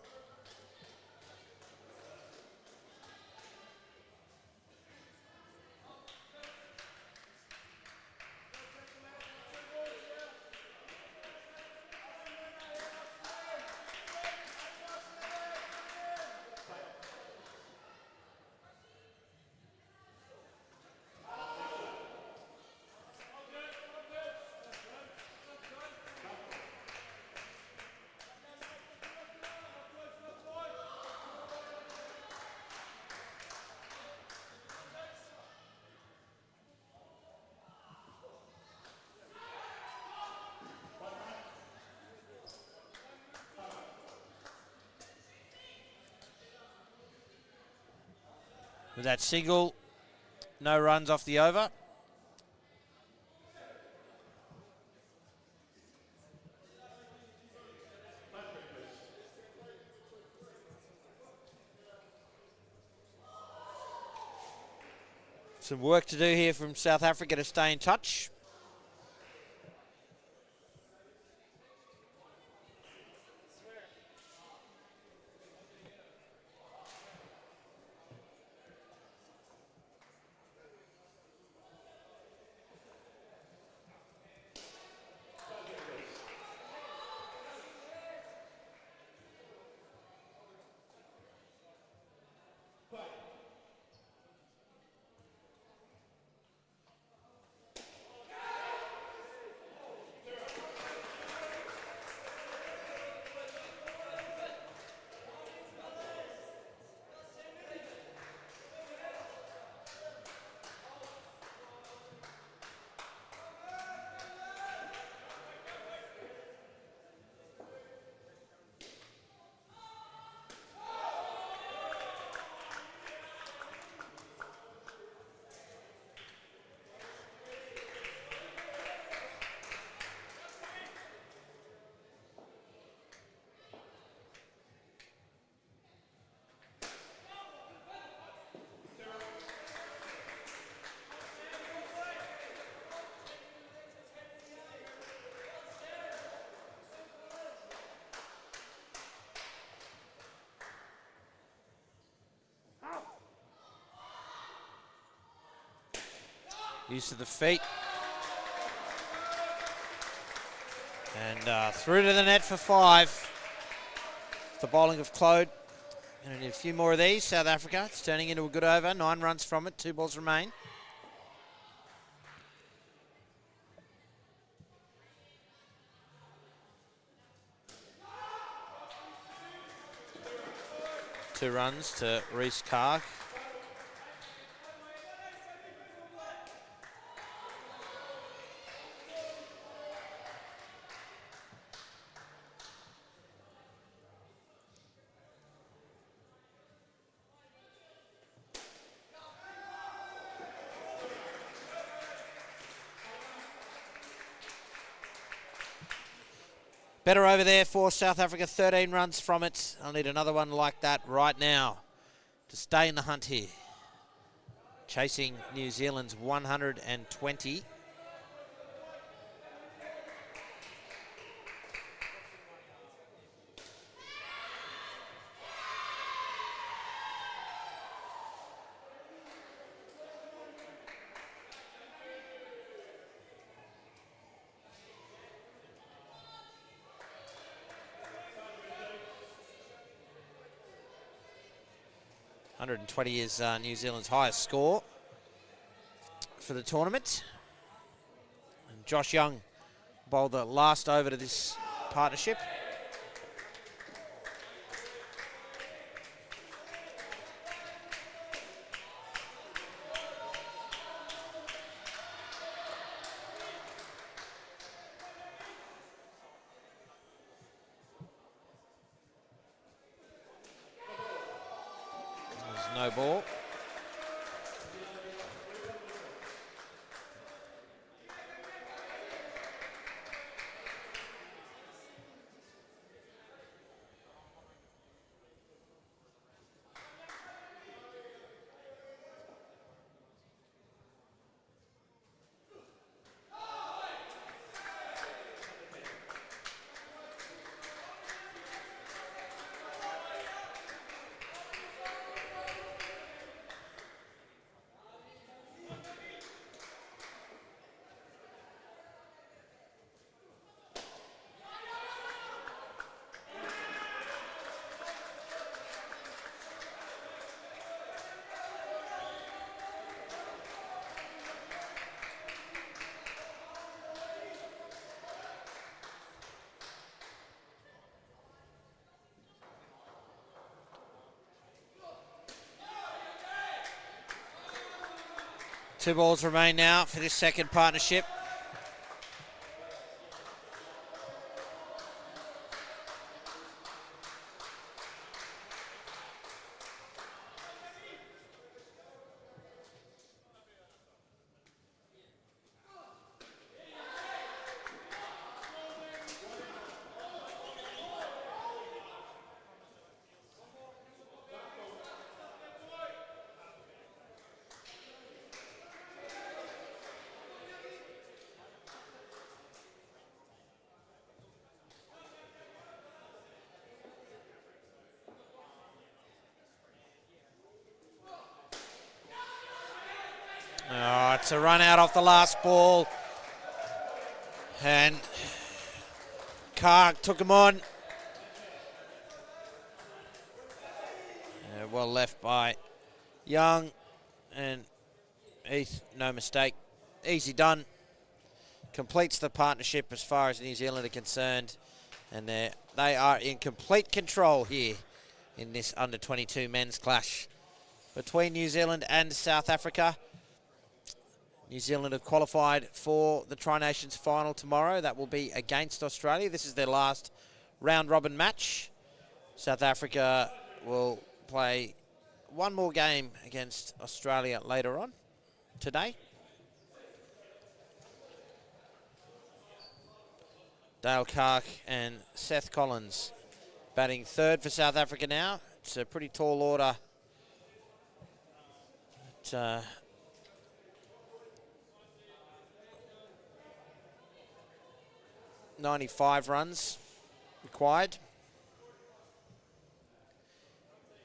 With that single, no runs off the over. Some work to do here from South Africa to stay in touch. Use of the feet. And through to the net for 5. The bowling of Claude. Going to need a few more of these. South Africa, it's turning into a good over. 9 runs from it. 2 balls remain. Two runs to Reece Carr. Better over there for South Africa, 13 runs from it. I'll need another one like that right now to stay in the hunt here. Chasing New Zealand's 120. .120 is New Zealand's highest score for the tournament. And Josh Young bowled the last over to this partnership. No ball. Two balls remain now for this second partnership. Oh, it's a run out off the last ball. And Carr took him on. Well left by Young. And Heath, no mistake. Easy done. Completes the partnership as far as New Zealand are concerned. And they are in complete control here in this under-22 men's clash between New Zealand and South Africa. New Zealand have qualified for the Tri-Nations final tomorrow. That will be against Australia. This is their last round-robin match. South Africa will play one more game against Australia later on today. Dale Clark and Seth Collins batting third for South Africa now. It's a pretty tall order. 95 runs required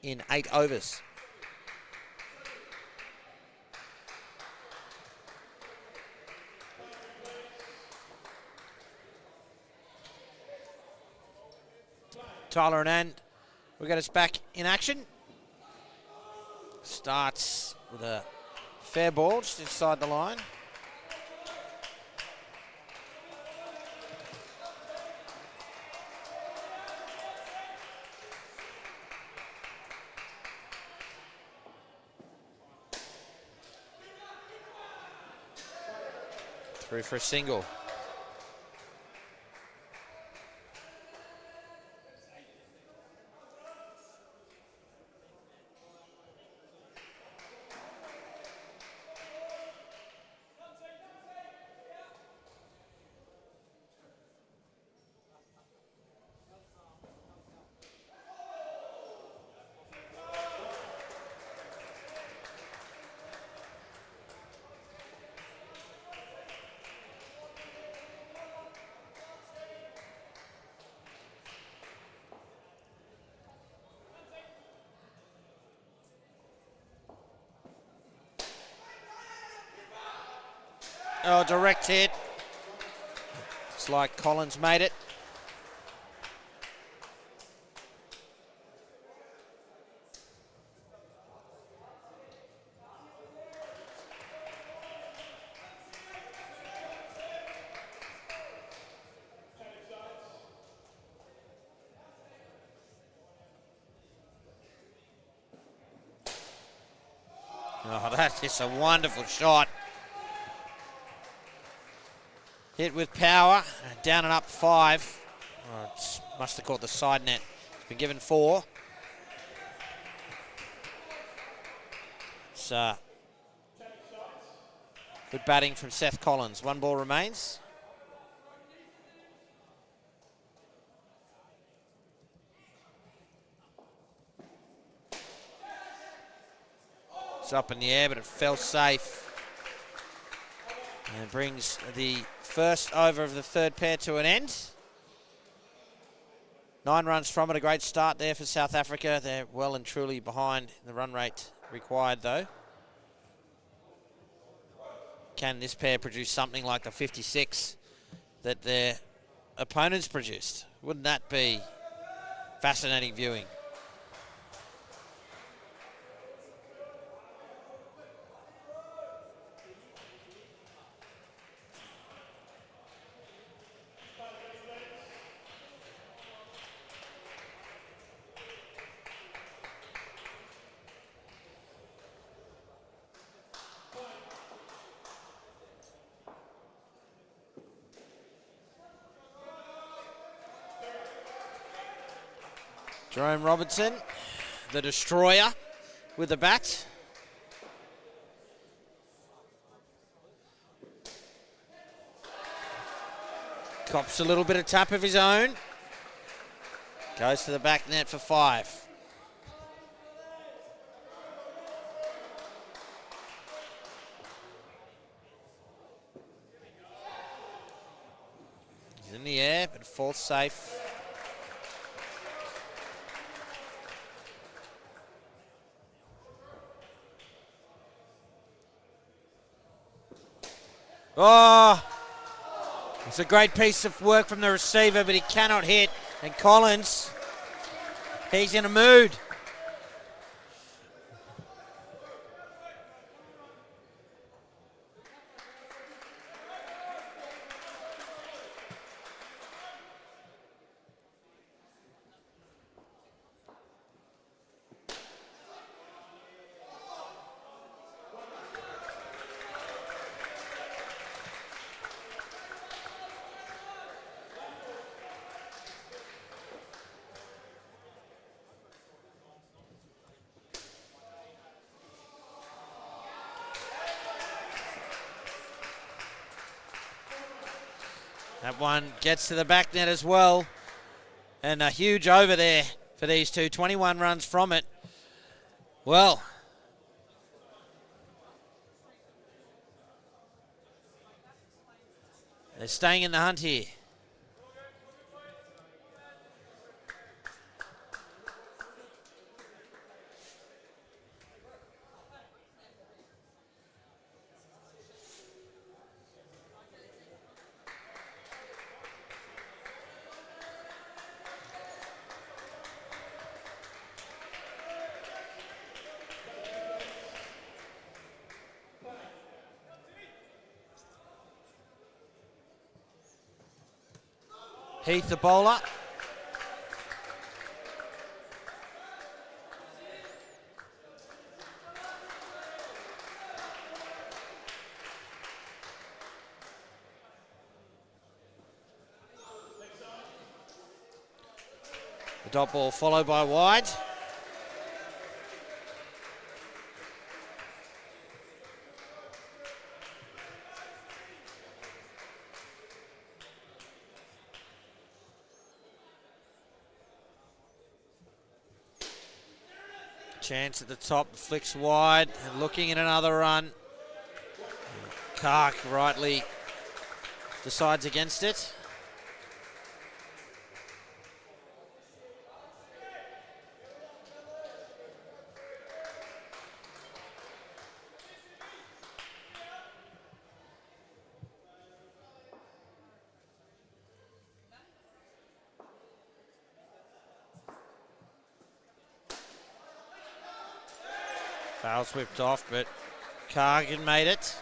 in 8 overs. Tyler Anand will get us back in action. Starts with a fair ball just inside the line. Through for a single. Oh, direct hit. It's like Collins made it. Oh, that is a wonderful shot. Hit with power, down and up 5. Oh, must have caught the side net. It's been given 4. was good batting from Seth Collins. 1 ball remains. It's up in the air, but it fell safe. And it brings the first over of the third pair to an end. 9 runs from it, a great start there for South Africa. They're well and truly behind the run rate required though. Can this pair produce something like the 56 that their opponents produced? Wouldn't that be fascinating viewing? Jerome Robertson, the destroyer, with the bat. Cops a little bit of tap of his own. Goes to the back net for 5. He's in the air, but falls safe. Oh, it's a great piece of work from the receiver, but he cannot hit. And Collins, he's in a mood. That one gets to the back net as well. And a huge over there for these two. 21 runs from it. Well, they're staying in the hunt here. Heath, the bowler. The dot ball followed by wide. Chance at the top, flicks wide, and looking at another run. Kark rightly decides against it. Foul whipped off, but Cargan made it.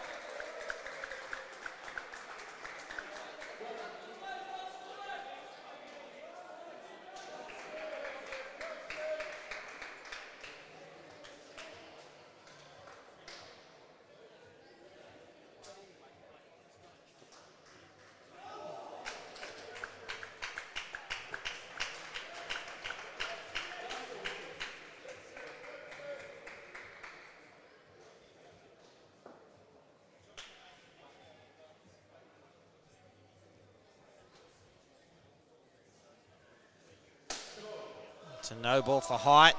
It's a no ball for height,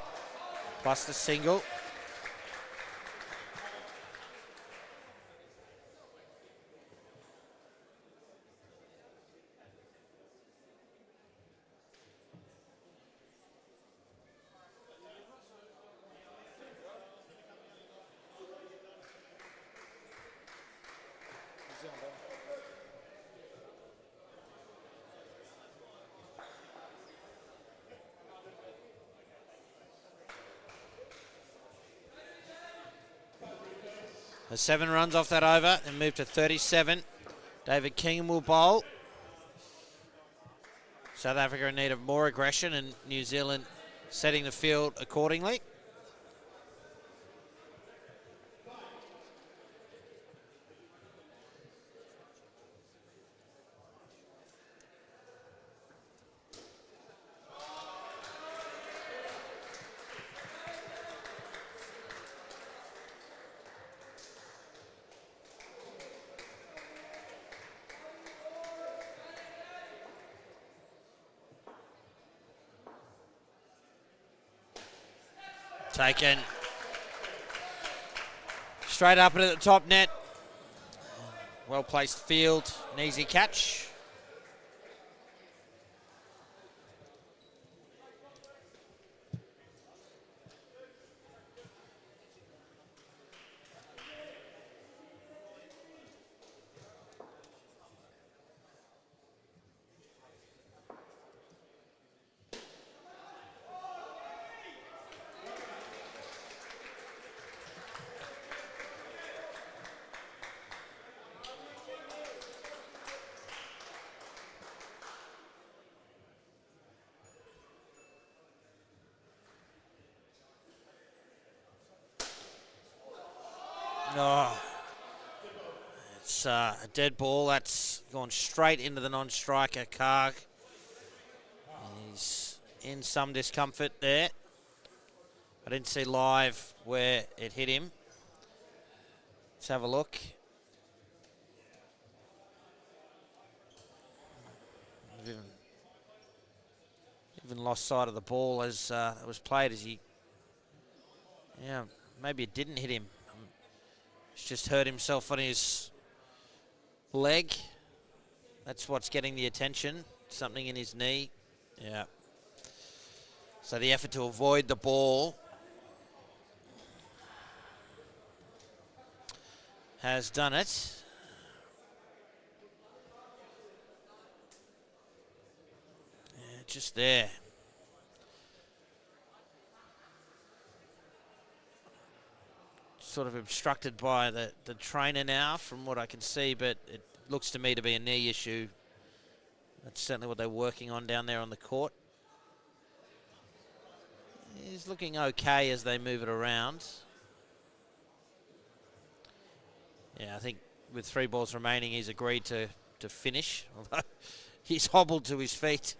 plus the single. The 7 runs off that over and move to 37. David Kingham will bowl. South Africa in need of more aggression and New Zealand setting the field accordingly. Taken straight up into the top net. Well placed field, an easy catch. Oh, it's a dead ball. That's gone straight into the non-striker, Karg. He's in some discomfort there. I didn't see live where it hit him. Let's have a look. Even lost sight of the ball as it was played as he... Yeah, maybe it didn't hit him. He's just hurt himself on his leg. That's what's getting the attention. Something in his knee. Yeah. So the effort to avoid the ball has done it. Yeah, just there. Sort of obstructed by the trainer now from what I can see, but it looks to me to be a knee issue. That's certainly what they're working on down there on the court. He's looking okay as they move it around. Yeah, I think with 3 balls remaining, he's agreed to finish, although he's hobbled to his feet.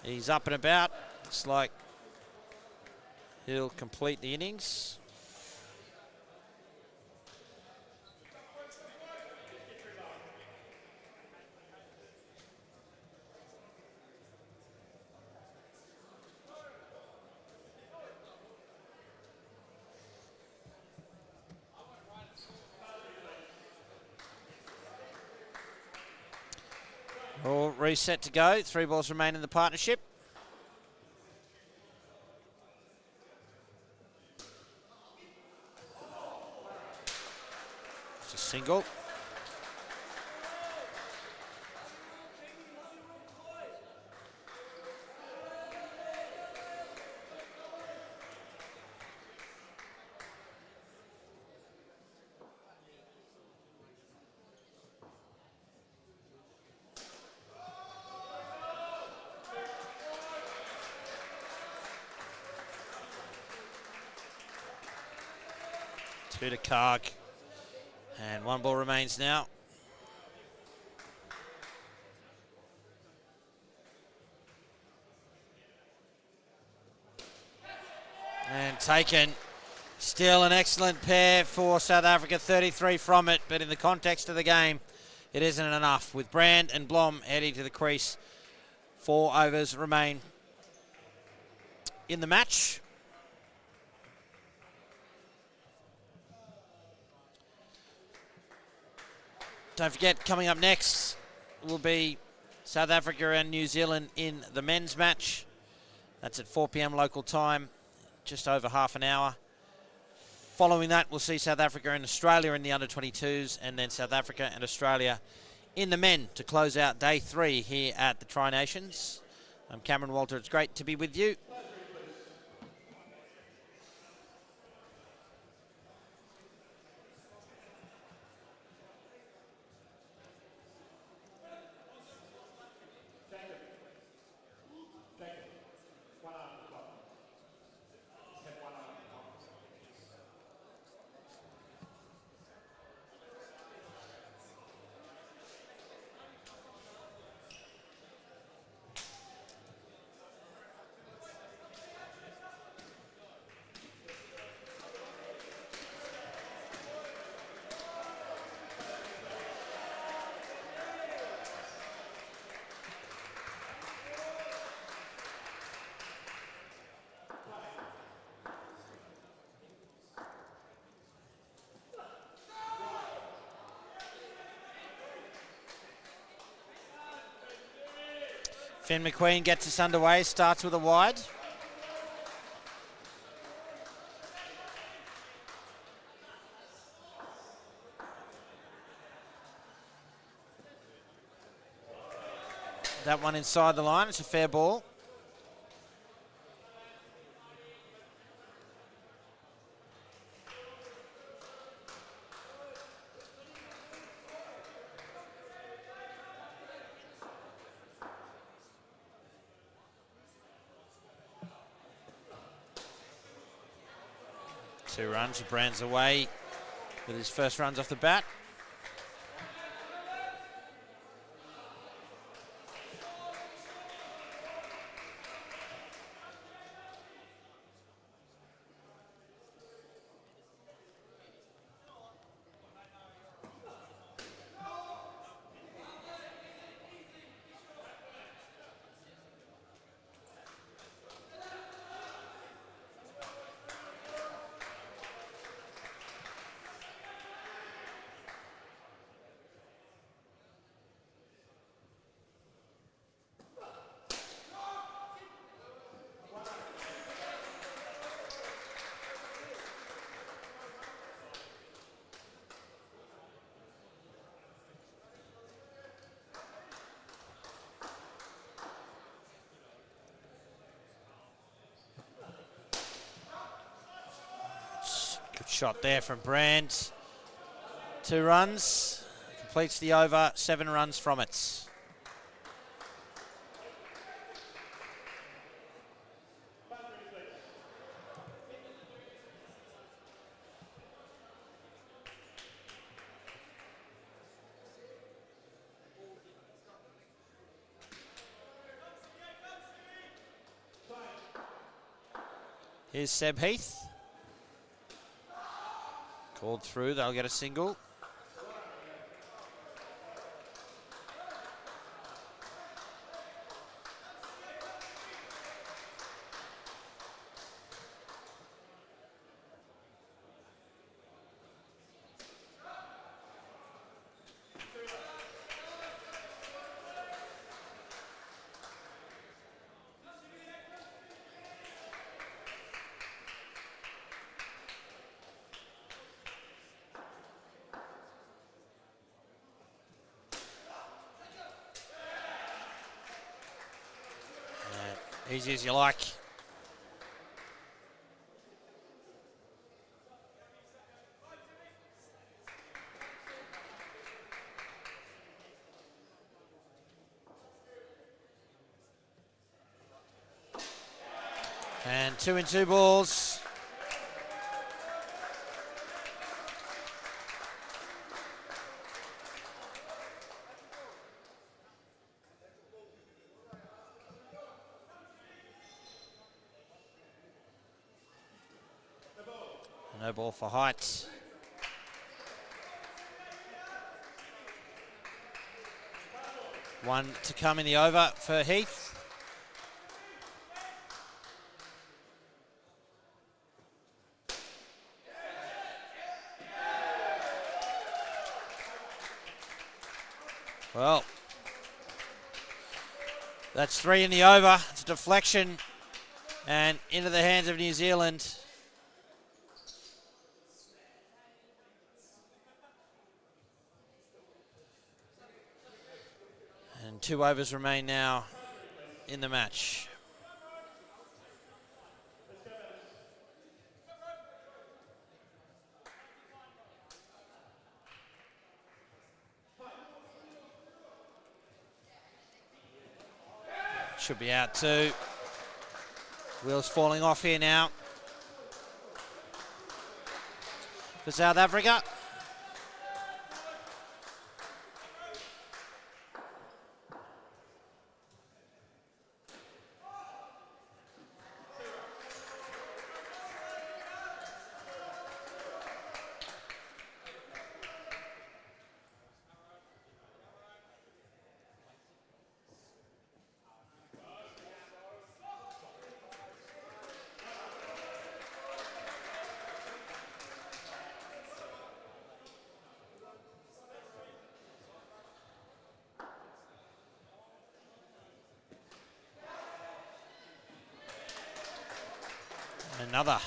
He's up and about. Looks like he'll complete the innings. All reset to go. 3 balls remain in the partnership. It's a single. Two to Karg. And one ball remains now. And taken. Still an excellent pair for South Africa, 33 from it, but in the context of the game, it isn't enough. With Brand and Blom heading to the crease, 4 overs remain in the match. Don't forget, coming up next will be South Africa and New Zealand in the men's match. That's at 4 p.m. local time, just over half an hour. Following that, we'll see South Africa and Australia in the under-22s, and then South Africa and Australia in the men to close out day 3 here at the Tri-Nations. I'm Cameron Walter. It's great to be with you. Finn McQueen gets us underway, starts with a wide. That one inside the line, it's a fair ball. Two runs, Brand's away with his first runs off the bat. Good shot there from Brand. 2 runs, completes the over, 7 runs from it. Here's Seb Heath. Called through, they'll get a single. Easy as you like. And 2 in 2 balls. No ball for Heights. One to come in the over for Heath. Well, that's 3 in the over. It's a deflection and into the hands of New Zealand. And 2 overs remain now in the match. Should be out too. Wheels falling off here now for South Africa. Another.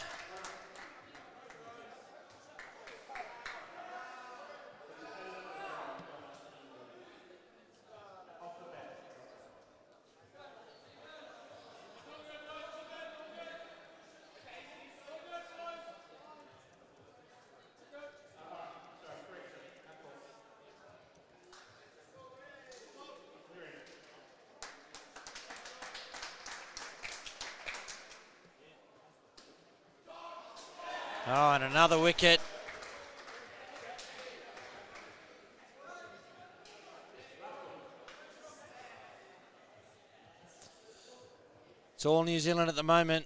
Oh, and another wicket. It's all New Zealand at the moment.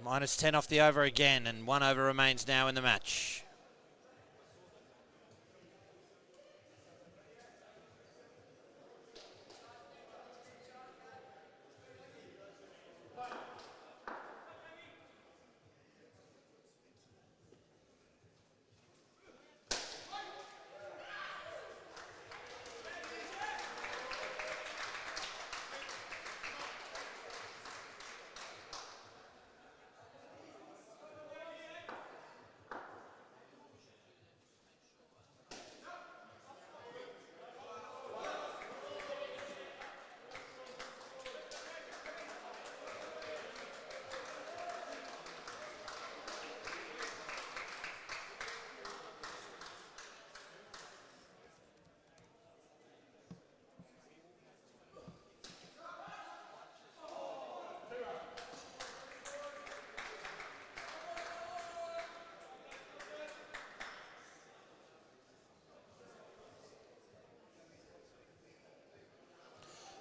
Minus 10 off the over again, and 1 over remains now in the match.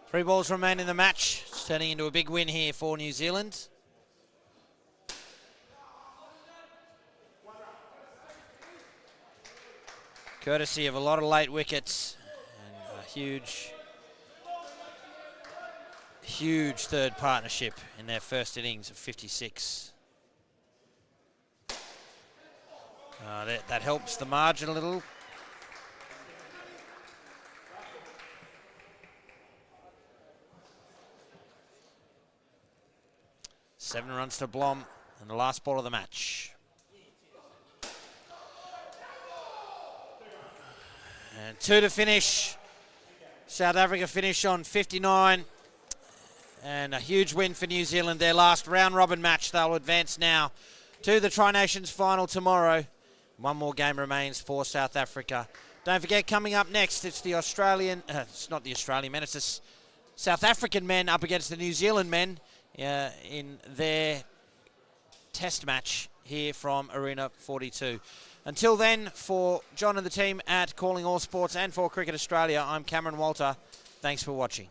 Three balls remain in the match. It's turning into a big win here for New Zealand. Courtesy of a lot of late wickets and a huge third partnership in their first innings of 56. That helps the margin a little. Seven runs to Blom in the last ball of the match. And 2 to finish. South Africa finish on 59. And a huge win for New Zealand. Their last round robin match. They'll advance now to the Tri-Nations final tomorrow. One more game remains for South Africa. Don't forget, coming up next, it's the Australian, it's not the Australian men, it's the South African men up against the New Zealand men in their test match here from Arena 42. Until then, for John and the team at Calling All Sports and for Cricket Australia, I'm Cameron Walter. Thanks for watching.